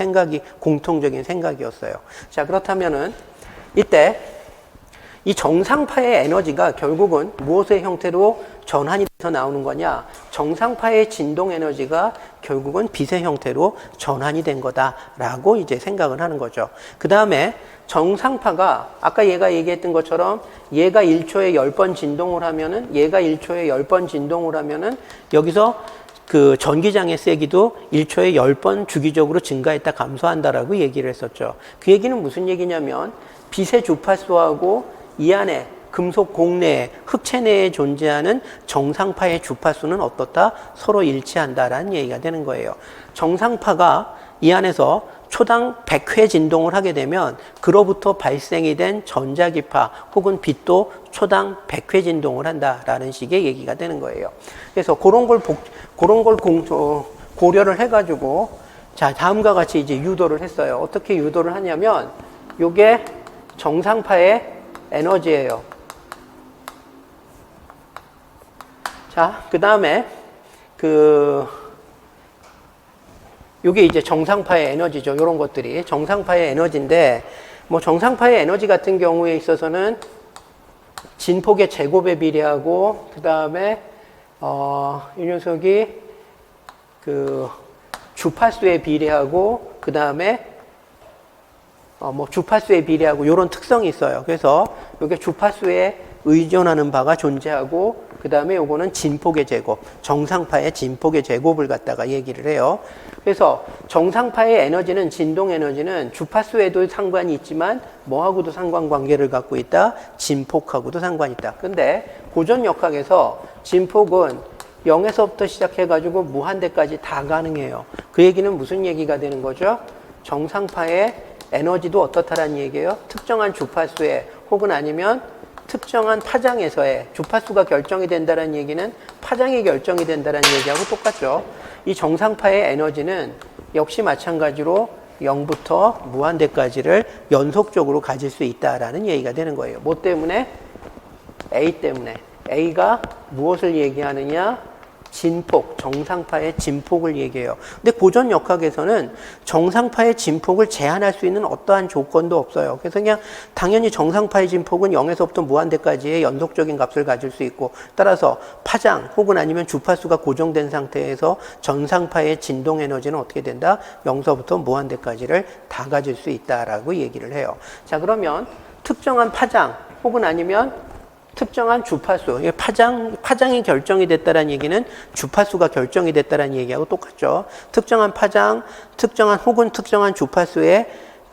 공통적인 생각이었어요. 자, 그렇다면은 이때 이 정상파의 에너지가 결국은 무엇의 형태로 전환이 돼서 나오는 거냐? 정상파의 진동 에너지가 결국은 빛의 형태로 전환이 된 거다라고 이제 생각을 하는 거죠. 그 다음에 정상파가 아까 얘가 얘기했던 것처럼 얘가 1초에 10번 진동을 하면은 얘가 1초에 10번 진동을 하면은 여기서 그 전기장의 세기도 1초에 10번 주기적으로 증가했다 감소한다라고 얘기를 했었죠. 그 얘기는 무슨 얘기냐면 빛의 주파수하고 이 안에 금속 공내에 흑체 내에 존재하는 정상파의 주파수는 어떻다? 서로 일치한다라는 얘기가 되는 거예요. 정상파가 이 안에서 초당 100회 진동을 하게 되면 그로부터 발생이 된 전자기파 혹은 빛도 초당 100회 진동을 한다라는 식의 얘기가 되는 거예요. 그래서 그런 걸 고려를 해가지고 자, 다음과 같이 이제 유도를 했어요. 어떻게 유도를 하냐면 요게 정상파의 에너지예요. 자, 그 다음에 요게 이제 정상파의 에너지죠. 요런 것들이 정상파의 에너지인데 뭐 정상파의 에너지 같은 경우에 있어서는 진폭의 제곱에 비례하고 그 다음에 이 녀석이 그 주파수에 비례하고 그 다음에 뭐 주파수에 비례하고 요런 특성이 있어요. 그래서 요게 주파수에 의존하는 바가 존재하고 그 다음에 요거는 진폭의 제곱, 정상파의 진폭의 제곱을 갖다가 얘기를 해요. 그래서 정상파의 에너지는 진동 에너지는 주파수에도 상관이 있지만 뭐하고도 상관관계를 갖고 있다? 진폭하고도 상관이 있다. 근데 고전역학에서 진폭은 0에서부터 시작해가지고 무한대까지 다 가능해요. 그 얘기는 무슨 얘기가 되는 거죠? 정상파의 에너지도 어떻다라는 얘기예요? 특정한 주파수에 혹은 아니면 특정한 파장에서의 주파수가 결정이 된다는 얘기는 파장이 결정이 된다는 얘기하고 똑같죠. 이 정상파의 에너지는 역시 마찬가지로 0부터 무한대까지를 연속적으로 가질 수 있다라는 얘기가 되는 거예요. 뭐 때문에? A 때문에. A가 무엇을 얘기하느냐? 진폭, 정상파의 진폭을 얘기해요. 근데 고전역학에서는 정상파의 진폭을 제한할 수 있는 어떠한 조건도 없어요. 그래서 그냥 당연히 정상파의 진폭은 0에서부터 무한대까지의 연속적인 값을 가질 수 있고, 따라서 파장 혹은 아니면 주파수가 고정된 상태에서 전상파의 진동 에너지는 어떻게 된다? 0서부터 무한대까지를 다 가질 수 있다라고 얘기를 해요. 자, 그러면 특정한 파장 혹은 아니면 특정한 주파수, 파장이 결정이 됐다는 얘기는 주파수가 결정이 됐다는 얘기하고 똑같죠. 특정한 파장, 혹은 특정한 주파수의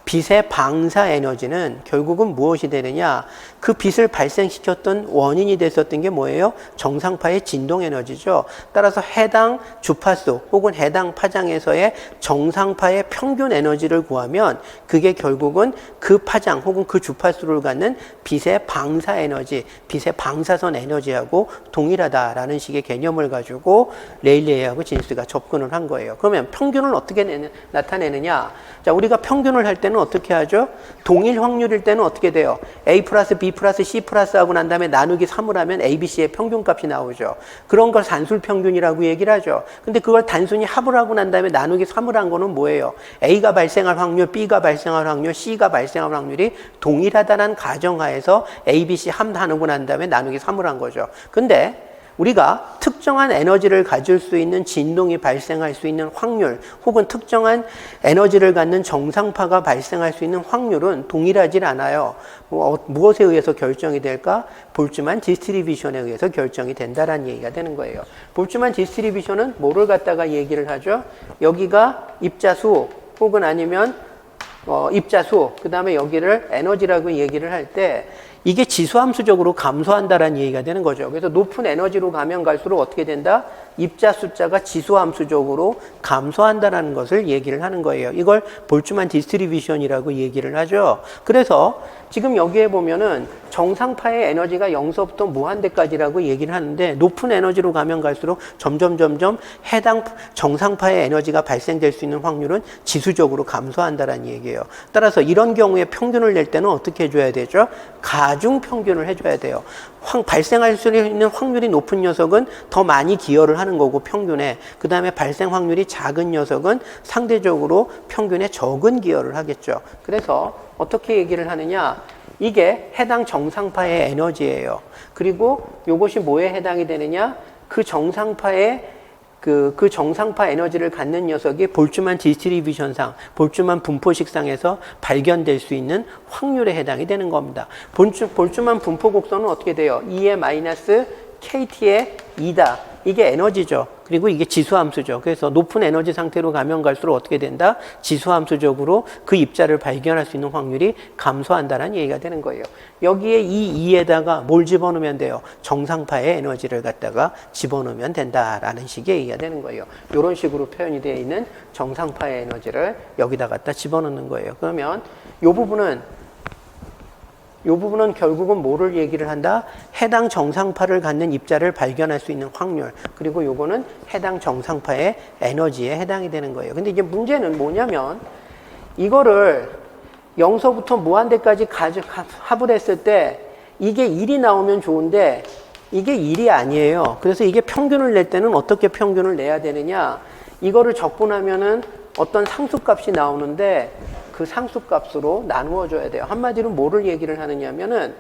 빛의 방사 에너지는 결국은 무엇이 되느냐? 그 빛을 발생시켰던 원인이 됐었던 게 뭐예요? 정상파의 진동 에너지죠. 따라서 해당 주파수 혹은 해당 파장에서의 정상파의 평균 에너지를 구하면 그게 결국은 그 파장 혹은 그 주파수를 갖는 빛의 방사 에너지, 빛의 방사선 에너지하고 동일하다라는 식의 개념을 가지고 레일리하고 진스가 접근을 한 거예요. 그러면 평균을 어떻게 나타내느냐? 자, 우리가 평균을 할 때는 어떻게 하죠? 동일 확률일 때는 어떻게 돼요? A 플러스 B 플러스 C 플러스 하고 난 다음에 나누기 3을 하면 A, B, C의 평균값이 나오죠. 그런 걸 산술평균이라고 얘기를 하죠. 근데 그걸 단순히 합을 하고 난 다음에 나누기 3을 한 거는 뭐예요? A가 발생할 확률, B가 발생할 확률, C가 발생할 확률이 동일하다는 가정하에서 A, B, C 합 나누고 난 다음에 나누기 3을 한 거죠. 근데 우리가 특정한 에너지를 가질 수 있는 진동이 발생할 수 있는 확률 혹은 특정한 에너지를 갖는 정상파가 발생할 수 있는 확률은 동일하지 않아요. 무엇에 의해서 결정이 될까? 볼츠만 디스트리뷰션에 의해서 결정이 된다라는 얘기가 되는 거예요. 볼츠만 디스트리뷰션은 뭐를 갖다가 얘기를 하죠? 여기가 입자수 혹은 아니면 입자수, 그 다음에 여기를 에너지라고 얘기를 할 때 이게 지수함수적으로 감소한다라는 얘기가 되는 거죠. 그래서 높은 에너지로 가면 갈수록 어떻게 된다? 입자 숫자가 지수함수적으로 감소한다라는 것을 얘기를 하는 거예요. 이걸 볼츠만 디스트리뷰션이라고 얘기를 하죠. 그래서 지금 여기에 보면은 정상파의 에너지가 0서부터 무한대까지라고 얘기를 하는데 높은 에너지로 가면 갈수록 점점 해당 정상파의 에너지가 발생될 수 있는 확률은 지수적으로 감소한다라는 얘기예요. 따라서 이런 경우에 평균을 낼 때는 어떻게 해줘야 되죠? 가중 평균을 해줘야 돼요. 발생할 수 있는 확률이 높은 녀석은 더 많이 기여를 하는 거고 평균에, 그 다음에 발생 확률이 작은 녀석은 상대적으로 평균에 적은 기여를 하겠죠. 그래서 어떻게 얘기를 하느냐? 이게 해당 정상파의 에너지예요. 그리고 이것이 뭐에 해당이 되느냐? 그 정상파의 그 정상파 에너지를 갖는 녀석이 볼츠만 디스트리뷰션상, 볼츠만 분포식상에서 발견될 수 있는 확률에 해당이 되는 겁니다. 볼츠만 분포 곡선은 어떻게 돼요? 2의 마이너스 KT의 2다. 이게 에너지죠. 그리고 이게 지수함수죠. 그래서 높은 에너지 상태로 가면 갈수록 어떻게 된다? 지수함수적으로 그 입자를 발견할 수 있는 확률이 감소한다는 얘기가 되는 거예요. 여기에 이 2에다가 뭘 집어넣으면 돼요? 정상파의 에너지를 갖다가 집어넣으면 된다라는 식의 얘기가 되는 거예요. 이런 식으로 표현이 되어 있는 정상파의 에너지를 여기다 갖다 집어넣는 거예요. 그러면 이 부분은 결국은 뭐를 얘기를 한다? 해당 정상파를 갖는 입자를 발견할 수 있는 확률, 그리고 요거는 해당 정상파의 에너지에 해당이 되는 거예요. 근데 이제 문제는 뭐냐면 이거를 0서부터 무한대까지 합을 했을 때 이게 1이 나오면 좋은데 이게 1이 아니에요. 그래서 이게 평균을 낼 때는 어떻게 평균을 내야 되느냐? 이거를 적분하면은 어떤 상수값이 나오는데 그 상수값으로 나누어 줘야 돼요. 한마디로 뭐를 얘기를 하느냐면은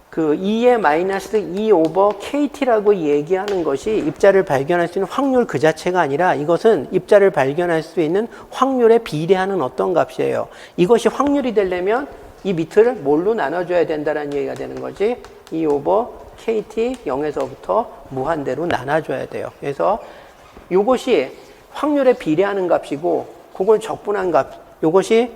그 2의 마이너스 2 오버 KT라고 얘기하는 것이 입자를 발견할 수 있는 확률 그 자체가 아니라 이것은 입자를 발견할 수 있는 확률에 비례하는 어떤 값이에요. 이것이 확률이 되려면 이 밑을 뭘로 나눠줘야 된다는 얘기가 되는 거지. 2 오버 KT 0에서부터 무한대로 나눠줘야 돼요. 그래서 이것이 확률에 비례하는 값이고 그걸 적분한 값, 요것이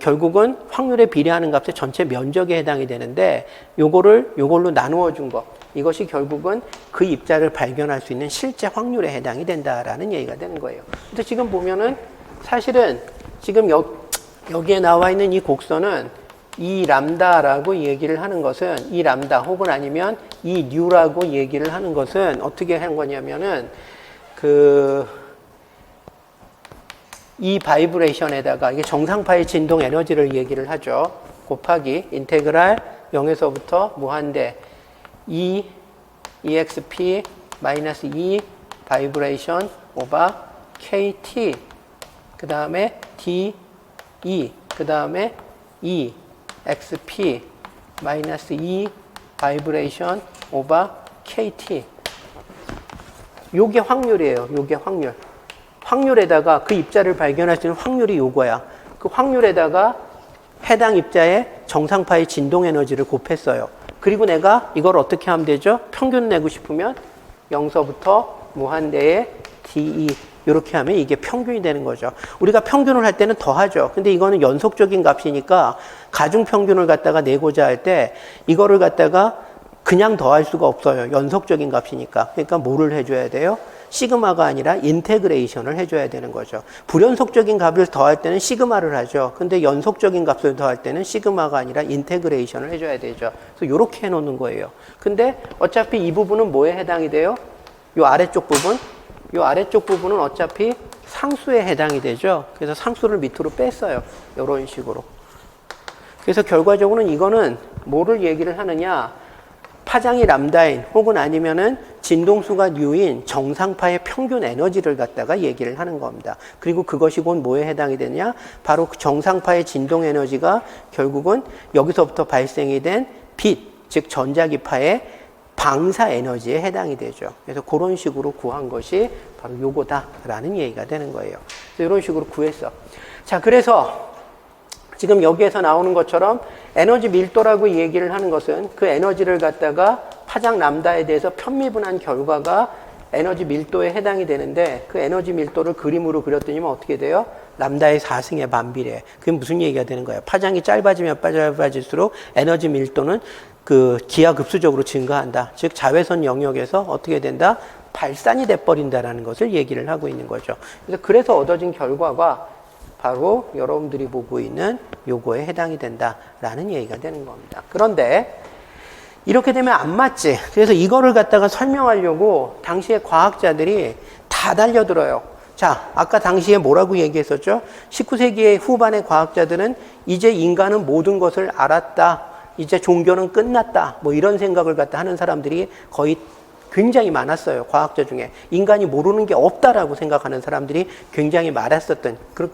결국은 확률에 비례하는 값의 전체 면적에 해당이 되는데 요걸로 나누어 준 거. 이것이 결국은 그 입자를 발견할 수 있는 실제 확률에 해당이 된다라는 얘기가 되는 거예요. 근데 지금 보면은 사실은 지금 여기에 나와 있는 이 곡선은 이 람다라고 얘기를 하는 것은 이 람다 혹은 아니면 이 뉴라고 얘기를 하는 것은 어떻게 한 거냐면은 이 바이브레이션에다가 이게 정상파의 진동 에너지를 얘기를 하죠. 곱하기 인테그랄 0에서부터 무한대 exp 마이너스 바이브레이션 오버 kt 그 다음에 de 그 다음에 exp 마이너스 바이브레이션 오버 kt 요게 확률이에요. 요게 확률. 확률에다가 그 입자를 발견할 수 있는 확률이 요거야. 그 확률에다가 해당 입자의 정상파의 진동 에너지를 곱했어요. 그리고 내가 이걸 어떻게 하면 되죠? 평균 내고 싶으면 0서부터 무한대의 de 이렇게 하면 이게 평균이 되는 거죠. 우리가 평균을 할 때는 더하죠. 근데 이거는 연속적인 값이니까 가중평균을 갖다가 내고자 할 때 이거를 갖다가 그냥 더할 수가 없어요. 연속적인 값이니까. 그러니까 뭐를 해줘야 돼요? 시그마가 아니라 인테그레이션을 해줘야 되는 거죠. 불연속적인 값을 더할 때는 시그마를 하죠. 근데 연속적인 값을 더할 때는 시그마가 아니라 인테그레이션을 해줘야 되죠. 그래서 이렇게 해놓는 거예요. 근데 어차피 이 부분은 뭐에 해당이 돼요? 이 아래쪽 부분? 이 아래쪽 부분은 어차피 상수에 해당이 되죠. 그래서 상수를 밑으로 뺐어요. 이런 식으로. 그래서 결과적으로는 이거는 뭐를 얘기를 하느냐? 파장이 람다인 혹은 아니면은 진동수가 뉴인 정상파의 평균 에너지를 갖다가 얘기를 하는 겁니다. 그리고 그것이 곧 뭐에 해당이 되냐? 바로 그 정상파의 진동 에너지가 결국은 여기서부터 발생이 된 빛, 즉 전자기파의 방사 에너지에 해당이 되죠. 그래서 그런 식으로 구한 것이 바로 요거다라는 얘기가 되는 거예요. 그래서 이런 식으로 구했어. 자, 그래서 지금 여기에서 나오는 것처럼 에너지 밀도라고 얘기를 하는 것은 그 에너지를 갖다가 파장 람다에 대해서 편미분한 결과가 에너지 밀도에 해당이 되는데 그 에너지 밀도를 그림으로 그렸더니 어떻게 돼요? 람다의 4승에 반비례. 그게 무슨 얘기가 되는 거예요? 파장이 짧아지면 짧아질수록 에너지 밀도는 그 기하급수적으로 증가한다. 즉 자외선 영역에서 어떻게 된다? 발산이 돼버린다라는 것을 얘기를 하고 있는 거죠. 그래서 얻어진 결과가 바로 여러분들이 보고 있는 요거에 해당이 된다라는 얘기가 되는 겁니다. 그런데 이렇게 되면 안 맞지. 그래서 이거를 갖다가 설명하려고 당시에 과학자들이 다 달려들어요. 자, 아까 당시에 뭐라고 얘기했었죠? 19세기의 후반의 과학자들은 이제 인간은 모든 것을 알았다. 이제 종교는 끝났다. 뭐 이런 생각을 갖다 하는 사람들이 거의 굉장히 많았어요. 과학자 중에. 인간이 모르는 게 없다라고 생각하는 사람들이 굉장히 많았었던, 그리고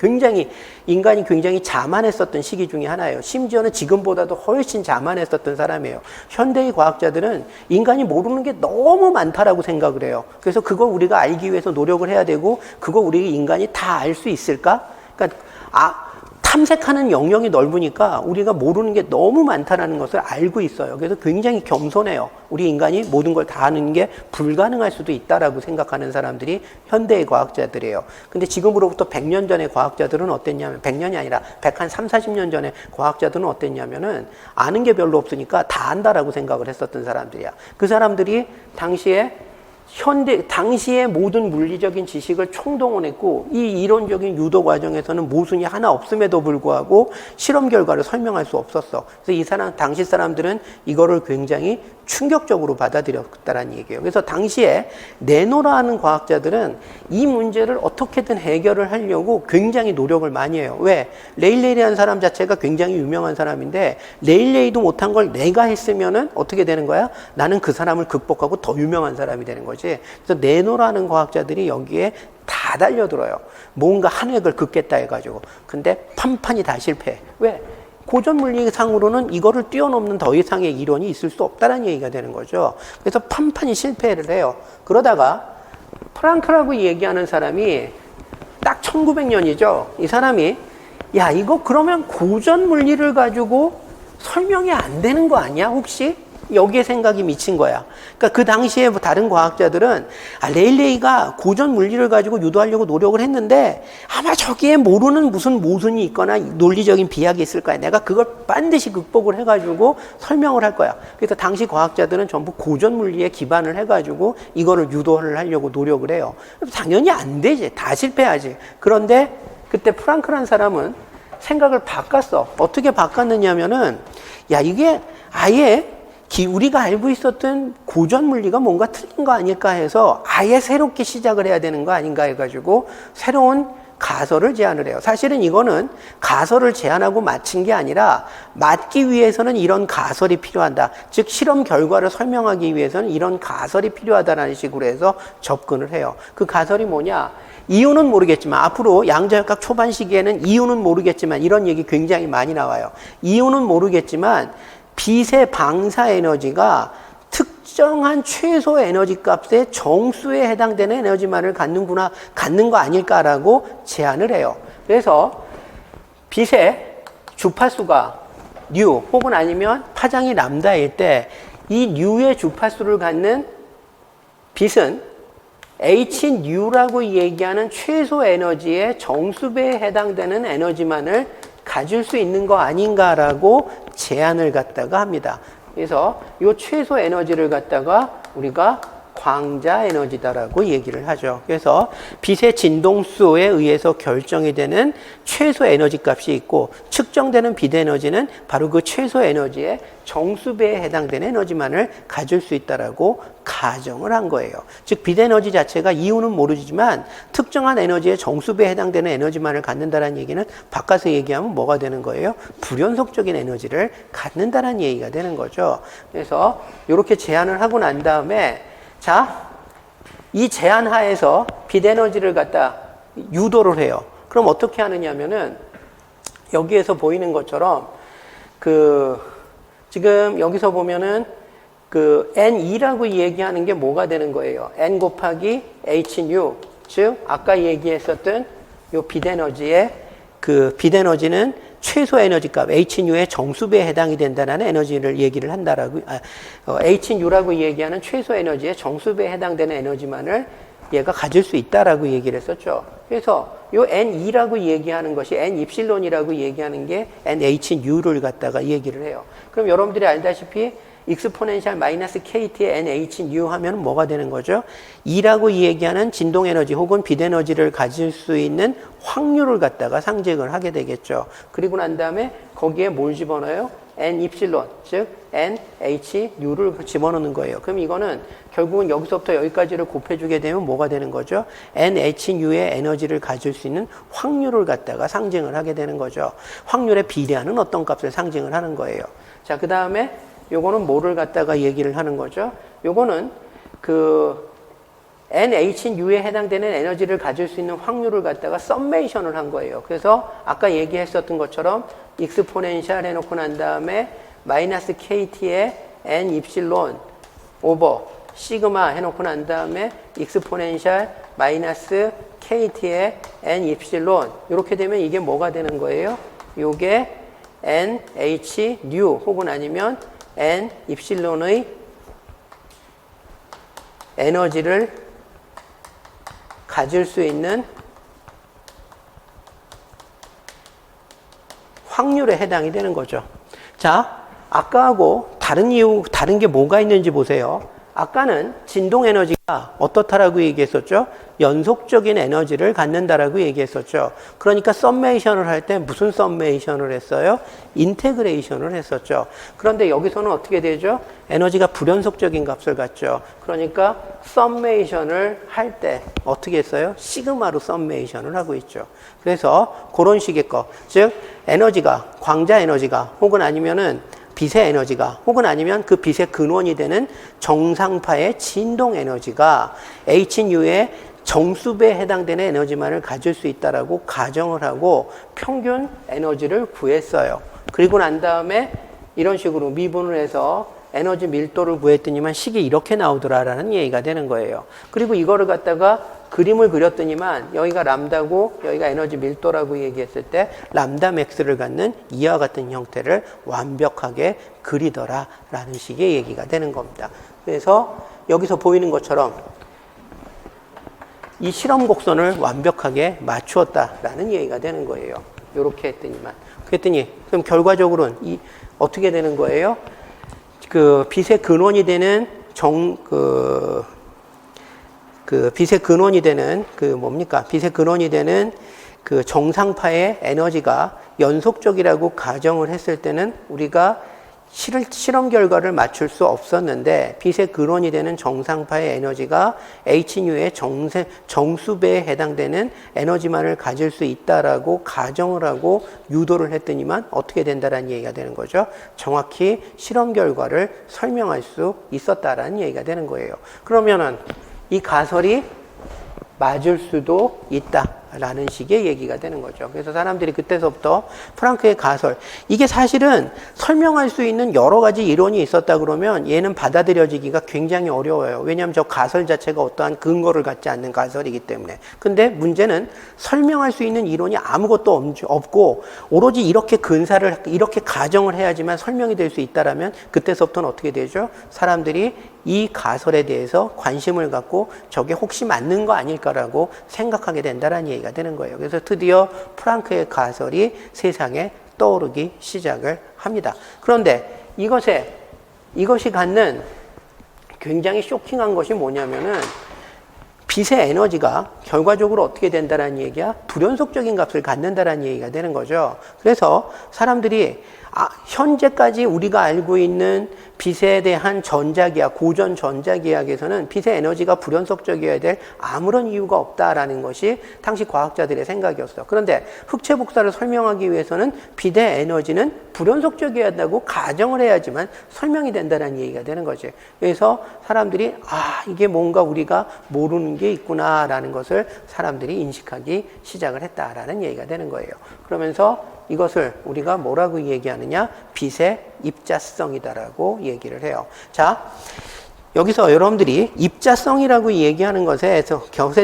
인간이 굉장히 자만했었던 시기 중에 하나예요. 심지어는 지금보다도 훨씬 자만했었던 사람이에요. 현대의 과학자들은 인간이 모르는 게 너무 많다라고 생각을 해요. 그래서 그걸 우리가 알기 위해서 노력을 해야 되고, 그걸 우리 인간이 다 알 수 있을까? 그러니까, 탐색하는 영역이 넓으니까 우리가 모르는 게 너무 많다라는 것을 알고 있어요. 그래서 굉장히 겸손해요. 우리 인간이 모든 걸 다 아는 게 불가능할 수도 있다라고 생각하는 사람들이 현대의 과학자들이에요. 근데 지금으로부터 100년 전의 과학자들은 어땠냐면, 100년이 아니라 130년 전의 과학자들은 어땠냐면은 아는 게 별로 없으니까 다 안다라고 생각을 했었던 사람들이야. 그 사람들이 당시의 모든 물리적인 지식을 총동원했고, 이 이론적인 유도 과정에서는 모순이 하나 없음에도 불구하고 실험 결과를 설명할 수 없었어. 그래서 당시 사람들은 이거를 굉장히 충격적으로 받아들였다는 얘기예요. 그래서 당시에 네노라는 과학자들은 이 문제를 어떻게든 해결을 하려고 굉장히 노력을 많이 해요. 왜? 레일레이라는 사람 자체가 굉장히 유명한 사람인데, 레일레이도 못한 걸 내가 했으면은 어떻게 되는 거야? 나는 그 사람을 극복하고 더 유명한 사람이 되는 거지. 그래서 네노라는 과학자들이 여기에 다 달려들어요. 뭔가 한 획을 긋겠다 해가지고. 근데 판판이 다 실패해. 왜? 고전 물리상으로는 이거를 뛰어넘는 더 이상의 이론이 있을 수 없다는 얘기가 되는 거죠. 그래서 판판이 실패를 해요. 그러다가 프랑크라고 얘기하는 사람이 딱 1900년이죠. 이 사람이 야, 이거 그러면 고전 물리를 가지고 설명이 안 되는 거 아니야 혹시? 여기에 생각이 미친 거야. 그러니까 그 당시에 다른 과학자들은 레일레이가 고전 물리를 가지고 유도하려고 노력을 했는데 아마 저기에 모르는 무슨 모순이 있거나 논리적인 비약이 있을 거야. 내가 그걸 반드시 극복을 해가지고 설명을 할 거야. 그래서 당시 과학자들은 전부 고전 물리에 기반을 해가지고 이거를 유도를 하려고 노력을 해요. 당연히 안 되지. 다 실패하지. 그런데 그때 프랑크라는 사람은 생각을 바꿨어. 어떻게 바꿨느냐면은, 야, 이게 아예 우리가 알고 있었던 고전 물리가 뭔가 틀린 거 아닐까 해서 아예 새롭게 시작을 해야 되는 거 아닌가 해가지고 새로운 가설을 제안을 해요. 사실은 이거는 가설을 제안하고 맞힌 게 아니라 맞기 위해서는 이런 가설이 필요하다. 즉 실험 결과를 설명하기 위해서는 이런 가설이 필요하다라는 식으로 해서 접근을 해요. 그 가설이 뭐냐? 이유는 모르겠지만 앞으로 양자역학 초반 시기에는 이유는 모르겠지만 이런 얘기 굉장히 많이 나와요. 이유는 모르겠지만 빛의 방사 에너지가 특정한 최소 에너지 값의 정수에 해당되는 에너지만을 갖는 거 아닐까라고 제안을 해요. 그래서 빛의 주파수가 뉴 혹은 아니면 파장이 람다일 때 이 뉴의 주파수를 갖는 빛은 h뉴라고 얘기하는 최소 에너지의 정수배에 해당되는 에너지만을 가질 수 있는 거 아닌가라고 제안을 갖다가 합니다. 그래서 이 최소 에너지를 갖다가 우리가 광자 에너지다라고 얘기를 하죠. 그래서 빛의 진동수에 의해서 결정이 되는 최소 에너지 값이 있고 측정되는 빛 에너지는 바로 그 최소 에너지의 정수배에 해당되는 에너지만을 가질 수 있다라고 가정을 한 거예요. 즉 빛 에너지 자체가 이유는 모르지만 특정한 에너지의 정수배에 해당되는 에너지만을 갖는다는 얘기는 바꿔서 얘기하면 뭐가 되는 거예요? 불연속적인 에너지를 갖는다는 얘기가 되는 거죠. 그래서 이렇게 제안을 하고 난 다음에 자, 이 제안 하에서 빛 에너지를 갖다 유도를 해요. 그럼 어떻게 하느냐면은 여기에서 보이는 것처럼 지금 여기서 보면은 N2라고 얘기하는 게 뭐가 되는 거예요? N 곱하기 Hν. 즉, 아까 얘기했었던 요 빛 에너지의 빛 에너지는 최소 에너지 값 Hν 정수배에 해당이 된다는 에너지를 얘기를 한다라고 Hν 얘기하는 최소 에너지의 정수배에 해당되는 에너지만을 얘가 가질 수 있다라고 얘기를 했었죠. 그래서 요 N2라고 얘기하는 것이 N입실론이라고 얘기하는 게 NHν를 갖다가 얘기를 해요. 그럼 여러분들이 알다시피 익스포넨셜 마이너스 KT의 NHν 하면 뭐가 되는 거죠? 2라고 얘기하는 진동 에너지 혹은 빛 에너지를 가질 수 있는 확률을 갖다가 상징을 하게 되겠죠. 그리고 난 다음에 거기에 뭘 집어넣어요? N입실론, 즉 NHν를 집어넣는 거예요. 그럼 이거는 결국은 여기서부터 여기까지를 곱해주게 되면 뭐가 되는 거죠? NHν의 에너지를 가질 수 있는 확률을 갖다가 상징을 하게 되는 거죠. 확률에 비례하는 어떤 값을 상징을 하는 거예요. 자, 그 다음에 요거는 뭐를 갖다가 얘기를 하는 거죠? 요거는 NHν에 해당되는 에너지를 가질 수 있는 확률을 갖다가 썸메이션을 한 거예요. 그래서 아까 얘기했었던 것처럼 익스포넨셜 해놓고 난 다음에 마이너스 KT의 N입실론 오버 시그마 해놓고 난 다음에 익스포넨셜 마이너스 KT의 N입실론 이렇게 되면 이게 뭐가 되는 거예요? 요게 NHν 혹은 아니면 N 입실론의 에너지를 가질 수 있는 확률에 해당이 되는 거죠. 자, 아까하고 다른 게 뭐가 있는지 보세요. 아까는 진동 에너지가 어떻다라고 얘기했었죠? 연속적인 에너지를 갖는다라고 얘기했었죠. 그러니까 썸메이션을 할 때 무슨 썸메이션을 했어요? 인테그레이션을 했었죠. 그런데 여기서는 어떻게 되죠? 에너지가 불연속적인 값을 갖죠. 그러니까 썸메이션을 할 때 어떻게 했어요? 시그마로 썸메이션을 하고 있죠. 그래서 그런 식의 거, 즉 에너지가 광자 에너지가 혹은 아니면은 빛의 에너지가 혹은 아니면 그 빛의 근원이 되는 정상파의 진동 에너지가 Hν 정수배에 해당되는 에너지만을 가질 수 있다라고 가정을 하고 평균 에너지를 구했어요. 그리고 난 다음에 이런 식으로 미분을 해서 에너지 밀도를 구했더니만 식이 이렇게 나오더라라는 얘기가 되는 거예요. 그리고 이거를 갖다가 그림을 그렸더니만 여기가 람다고 여기가 에너지 밀도라고 얘기했을 때 람다 맥스를 갖는 이와 같은 형태를 완벽하게 그리더라라는 식의 얘기가 되는 겁니다. 그래서 여기서 보이는 것처럼 이 실험 곡선을 완벽하게 맞추었다라는 얘기가 되는 거예요. 이렇게 했더니만. 그랬더니 그럼 결과적으로는 어떻게 되는 거예요? 빛의 근원이 되는 빛의 근원이 되는 빛의 근원이 되는 정상파의 에너지가 연속적이라고 가정을 했을 때는 우리가 실험 결과를 맞출 수 없었는데 빛의 근원이 되는 정상파의 에너지가 hnu의 정수배에 해당되는 에너지만을 가질 수 있다라고 가정을 하고 유도를 했더니만 어떻게 된다라는 얘기가 되는 거죠. 정확히 실험 결과를 설명할 수 있었다라는 얘기가 되는 거예요. 그러면은 이 가설이 맞을 수도 있다라는 식의 얘기가 되는 거죠. 그래서 사람들이 그때서부터 프랑크의 가설, 이게 사실은 설명할 수 있는 여러 가지 이론이 있었다 그러면 얘는 받아들여지기가 굉장히 어려워요. 왜냐하면 저 가설 자체가 어떠한 근거를 갖지 않는 가설이기 때문에. 근데 문제는 설명할 수 있는 이론이 아무것도 없고 오로지 이렇게 이렇게 가정을 해야지만 설명이 될 수 있다라면 그때서부터는 어떻게 되죠? 사람들이 이 가설에 대해서 관심을 갖고 저게 혹시 맞는 거 아닐까라고 생각하게 된다는 얘기가 되는 거예요. 그래서 드디어 프랑크의 가설이 세상에 떠오르기 시작을 합니다. 그런데 이것이 갖는 굉장히 쇼킹한 것이 뭐냐면은 빛의 에너지가 결과적으로 어떻게 된다는 얘기야? 불연속적인 값을 갖는다는 얘기가 되는 거죠. 그래서 사람들이 현재까지 우리가 알고 있는 빛에 대한 전자기학, 고전 전자기학에서는 빛의 에너지가 불연속적이어야 될 아무런 이유가 없다라는 것이 당시 과학자들의 생각이었어요. 그런데 흑체 복사를 설명하기 위해서는 빛의 에너지는 불연속적이어야 한다고 가정을 해야지만 설명이 된다는 얘기가 되는 거지. 그래서 사람들이 이게 뭔가 우리가 모르는 게 있구나라는 것을 사람들이 인식하기 시작을 했다라는 얘기가 되는 거예요. 그러면서 이것을 우리가 뭐라고 얘기하느냐? 빛의 입자성이다라고 얘기를 해요. 자, 여기서 여러분들이 입자성이라고 얘기하는 것에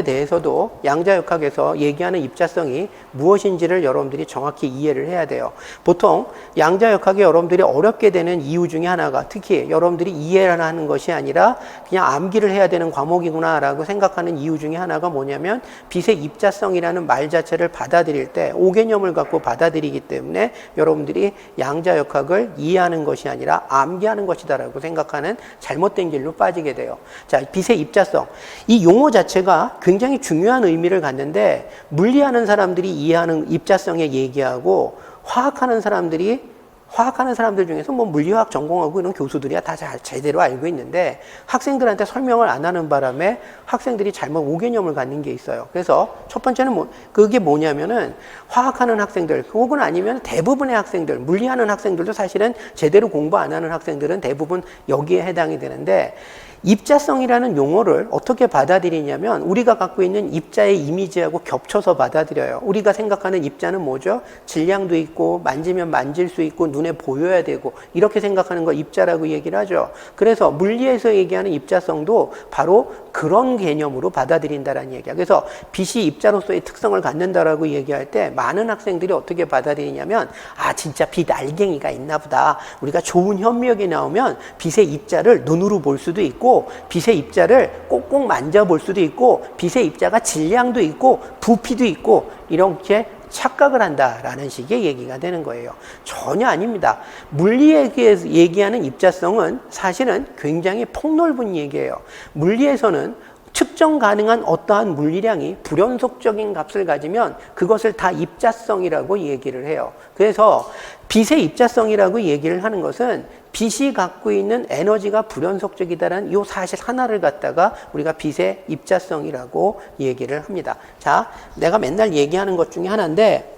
대해서도 양자역학에서 얘기하는 입자성이 무엇인지를 여러분들이 정확히 이해를 해야 돼요. 보통 양자역학에 여러분들이 어렵게 되는 이유 중에 하나가, 특히 여러분들이 이해를 하는 것이 아니라 그냥 암기를 해야 되는 과목이구나 라고 생각하는 이유 중에 하나가 뭐냐면 빛의 입자성이라는 말 자체를 받아들일 때 오개념을 갖고 받아들이기 때문에 여러분들이 양자역학을 이해하는 것이 아니라 암기하는 것이다 라고 생각하는 잘못된 길로 빠지게 돼요. 자, 빛의 입자성. 이 용어 자체가 굉장히 중요한 의미를 갖는데 물리하는 사람들이 이해하는 입자성에 얘기하고 화학하는 사람들 중에서 뭐 물리화학 전공하고 이런 교수들이야 다 제대로 알고 있는데 학생들한테 설명을 안 하는 바람에 학생들이 잘못 오개념을 갖는 게 있어요. 그래서 첫 번째는 그게 뭐냐면은 화학하는 학생들 혹은 아니면 대부분의 학생들, 물리하는 학생들도 사실은 제대로 공부 안 하는 학생들은 대부분 여기에 해당이 되는데 입자성이라는 용어를 어떻게 받아들이냐면 우리가 갖고 있는 입자의 이미지하고 겹쳐서 받아들여요. 우리가 생각하는 입자는 뭐죠? 질량도 있고 만지면 만질 수 있고 눈에 보여야 되고 이렇게 생각하는 걸 입자라고 얘기를 하죠. 그래서 물리에서 얘기하는 입자성도 바로 그런 개념으로 받아들인다라는 얘기야. 그래서 빛이 입자로서의 특성을 갖는다라고 얘기할 때 많은 학생들이 어떻게 받아들이냐면 진짜 빛 알갱이가 있나 보다. 우리가 좋은 현미역이 나오면 빛의 입자를 눈으로 볼 수도 있고 빛의 입자를 꼭꼭 만져볼 수도 있고 빛의 입자가 질량도 있고 부피도 있고 이렇게 착각을 한다라는 식의 얘기가 되는 거예요. 전혀 아닙니다. 물리에 얘기하는 입자성은 사실은 굉장히 폭넓은 얘기예요. 물리에서는 측정 가능한 어떠한 물리량이 불연속적인 값을 가지면 그것을 다 입자성이라고 얘기를 해요. 그래서 빛의 입자성이라고 얘기를 하는 것은 빛이 갖고 있는 에너지가 불연속적이다라는 이 사실 하나를 갖다가 우리가 빛의 입자성이라고 얘기를 합니다. 자, 내가 맨날 얘기하는 것 중에 하나인데,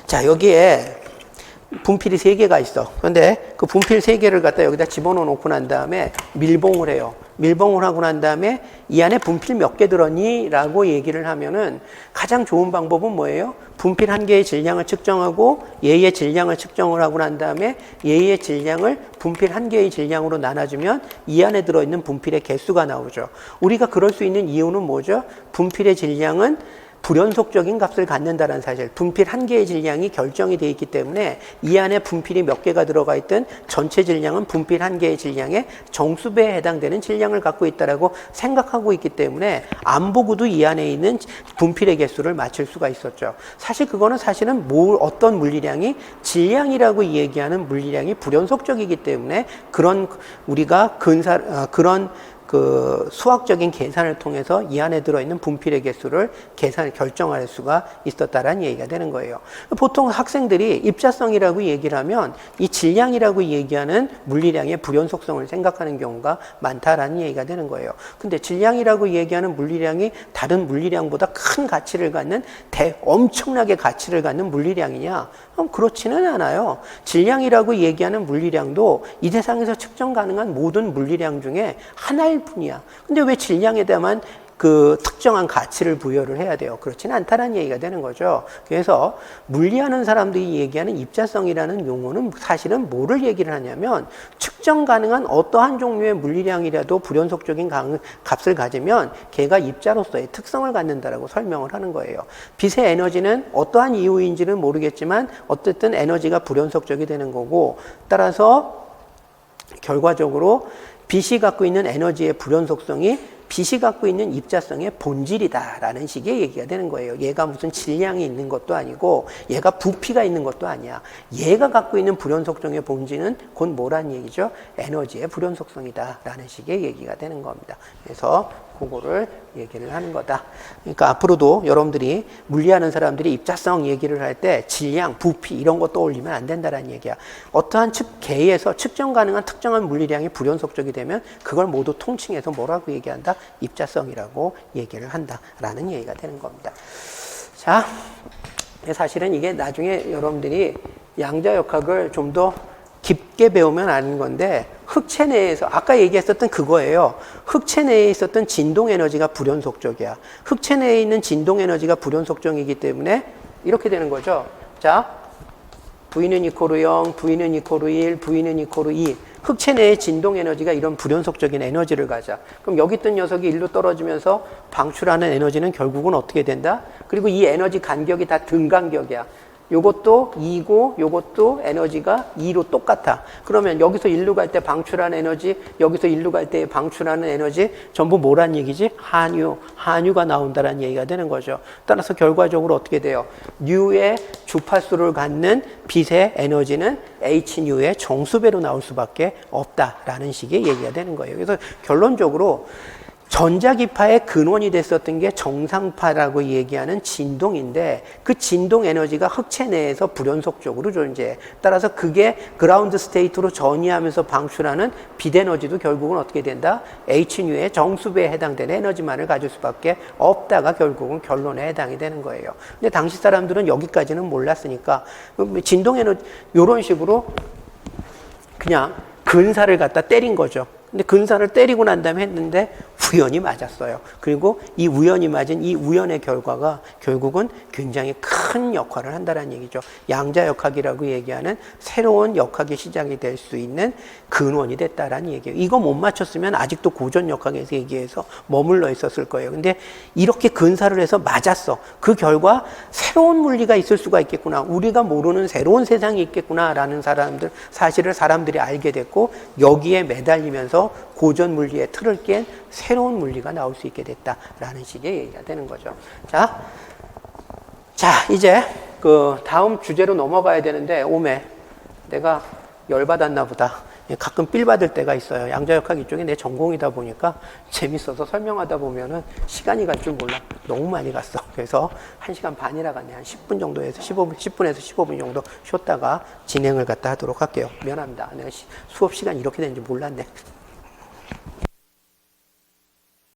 자, 여기에 분필이 3개가 있어. 그런데 그 분필 3개를 갖다 여기다 집어넣어 놓고 난 다음에 밀봉을 해요. 밀봉을 하고 난 다음에 이 안에 분필 몇 개 들었니? 라고 얘기를 하면은 가장 좋은 방법은 뭐예요? 분필 한 개의 질량을 측정하고 얘의 질량을 측정을 하고 난 다음에 얘의 질량을 분필 한 개의 질량으로 나눠주면 이 안에 들어있는 분필의 개수가 나오죠. 우리가 그럴 수 있는 이유는 뭐죠? 분필의 질량은 불연속적인 값을 갖는다는 사실, 분필 한 개의 질량이 결정이 되어 있기 때문에 이 안에 분필이 몇 개가 들어가 있든 전체 질량은 분필 한 개의 질량의 정수배에 해당되는 질량을 갖고 있다라고 생각하고 있기 때문에 안 보고도 이 안에 있는 분필의 개수를 맞출 수가 있었죠. 사실 그거는 사실은 어떤 물리량이 질량이라고 얘기하는 물리량이 불연속적이기 때문에 그런 우리가 그런 그 수학적인 계산을 통해서 이 안에 들어있는 분필의 개수를 결정할 수가 있었다라는 얘기가 되는 거예요. 보통 학생들이 입자성이라고 얘기를 하면 이 질량이라고 얘기하는 물리량의 불연속성을 생각하는 경우가 많다라는 얘기가 되는 거예요. 근데 질량이라고 얘기하는 물리량이 다른 물리량보다 큰 가치를 갖는 엄청나게 가치를 갖는 물리량이냐? 그렇지는 않아요. 질량이라고 얘기하는 물리량도 이 세상에서 측정 가능한 모든 물리량 중에 하나일 뿐이야. 근데 왜 질량에 대한 그 특정한 가치를 부여를 해야 돼요? 그렇지는 않다는 얘기가 되는 거죠. 그래서 물리하는 사람들이 얘기하는 입자성이라는 용어는 사실은 뭐를 얘기를 하냐면 측정 가능한 어떠한 종류의 물리량이라도 불연속적인 값을 가지면 걔가 입자로서의 특성을 갖는다라고 설명을 하는 거예요. 빛의 에너지는 어떠한 이유인지는 모르겠지만 어쨌든 에너지가 불연속적이 되는 거고, 따라서 결과적으로 빛이 갖고 있는 에너지의 불연속성이 빛이 갖고 있는 입자성의 본질이다라는 식의 얘기가 되는 거예요. 얘가 무슨 질량이 있는 것도 아니고 얘가 부피가 있는 것도 아니야. 얘가 갖고 있는 불연속성의 본질은 곧 뭐란 얘기죠? 에너지의 불연속성이다라는 식의 얘기가 되는 겁니다. 그래서 그거를 얘기를 하는 거다. 그러니까 앞으로도 여러분들이 물리하는 사람들이 입자성 얘기를 할 때 질량, 부피 이런 거 떠올리면 안 된다라는 얘기야. 어떠한 계에서 측정 가능한 특정한 물리량이 불연속적이 되면 그걸 모두 통칭해서 뭐라고 얘기한다? 입자성이라고 얘기를 한다라는 얘기가 되는 겁니다. 자, 사실은 이게 나중에 여러분들이 양자역학을 좀 더 깊게 배우면 아는 건데, 흑체 내에서 아까 얘기했었던 그거예요. 흑체 내에 있었던 진동 에너지가 불연속적이야. 흑체 내에 있는 진동 에너지가 불연속적이기 때문에 이렇게 되는 거죠. 자, V는 이코르 0, V는 이코르 1, V는 이코르 2. 흑체 내의 진동 에너지가 이런 불연속적인 에너지를 가져. 그럼 여기 있던 녀석이 일로 떨어지면서 방출하는 에너지는 결국은 어떻게 된다? 그리고 이 에너지 간격이 다 등간격이야. 요것도 2고 요것도 에너지가 2로 똑같아. 그러면 여기서 1로 갈 때 방출하는 에너지, 여기서 1로 갈 때 방출하는 에너지 전부 뭐란 얘기지? 한유가 나온다라는 얘기가 되는 거죠. 따라서 결과적으로 어떻게 돼요? 뉴의 주파수를 갖는 빛의 에너지는 h뉴의 정수배로 나올 수밖에 없다라는 식의 얘기가 되는 거예요. 그래서 결론적으로 전자기파의 근원이 됐었던 게 정상파라고 얘기하는 진동인데, 그 진동 에너지가 흑체 내에서 불연속적으로 존재해. 따라서 그게 그라운드 스테이트로 전이하면서 방출하는 빛 에너지도 결국은 어떻게 된다? H뉴의 정수배에 해당되는 에너지만을 가질 수밖에 없다가 결국은 결론에 해당이 되는 거예요. 근데 당시 사람들은 여기까지는 몰랐으니까 진동 에너지 이런 식으로 그냥 근사를 갖다 때린 거죠. 근데 근사를 때리고 난 다음에 했는데 우연히 맞았어요. 그리고 이 우연히 맞은 이 우연의 결과가 결국은 굉장히 큰 역할을 한다는 얘기죠. 양자역학이라고 얘기하는 새로운 역학의 시작이 될 수 있는 근원이 됐다라는 얘기예요. 이거 못 맞췄으면 아직도 고전역학에서 얘기해서 머물러 있었을 거예요. 근데 이렇게 근사를 해서 맞았어. 그 결과 새로운 물리가 있을 수가 있겠구나. 우리가 모르는 새로운 세상이 있겠구나라는 사실을 사람들이 알게 됐고, 여기에 매달리면서 고전 물리의 틀을 깬 새로운 물리가 나올 수 있게 됐다라는 식의 얘기가 되는 거죠. 자, 이제 그 다음 주제로 넘어가야 되는데, 오메 내가 열받았나 보다. 가끔 삘 받을 때가 있어요. 양자역학 이쪽이 내 전공이다 보니까 재밌어서 설명하다 보면은 시간이 갈 줄 몰라. 너무 많이 갔어. 그래서 1시간 반이라 갔네. 한 10분 정도에서 10분에서 15분 정도 쉬었다가 진행을 갖다 하도록 할게요. 미안합니다. 내가 수업 시간이 이렇게 되는지 몰랐네.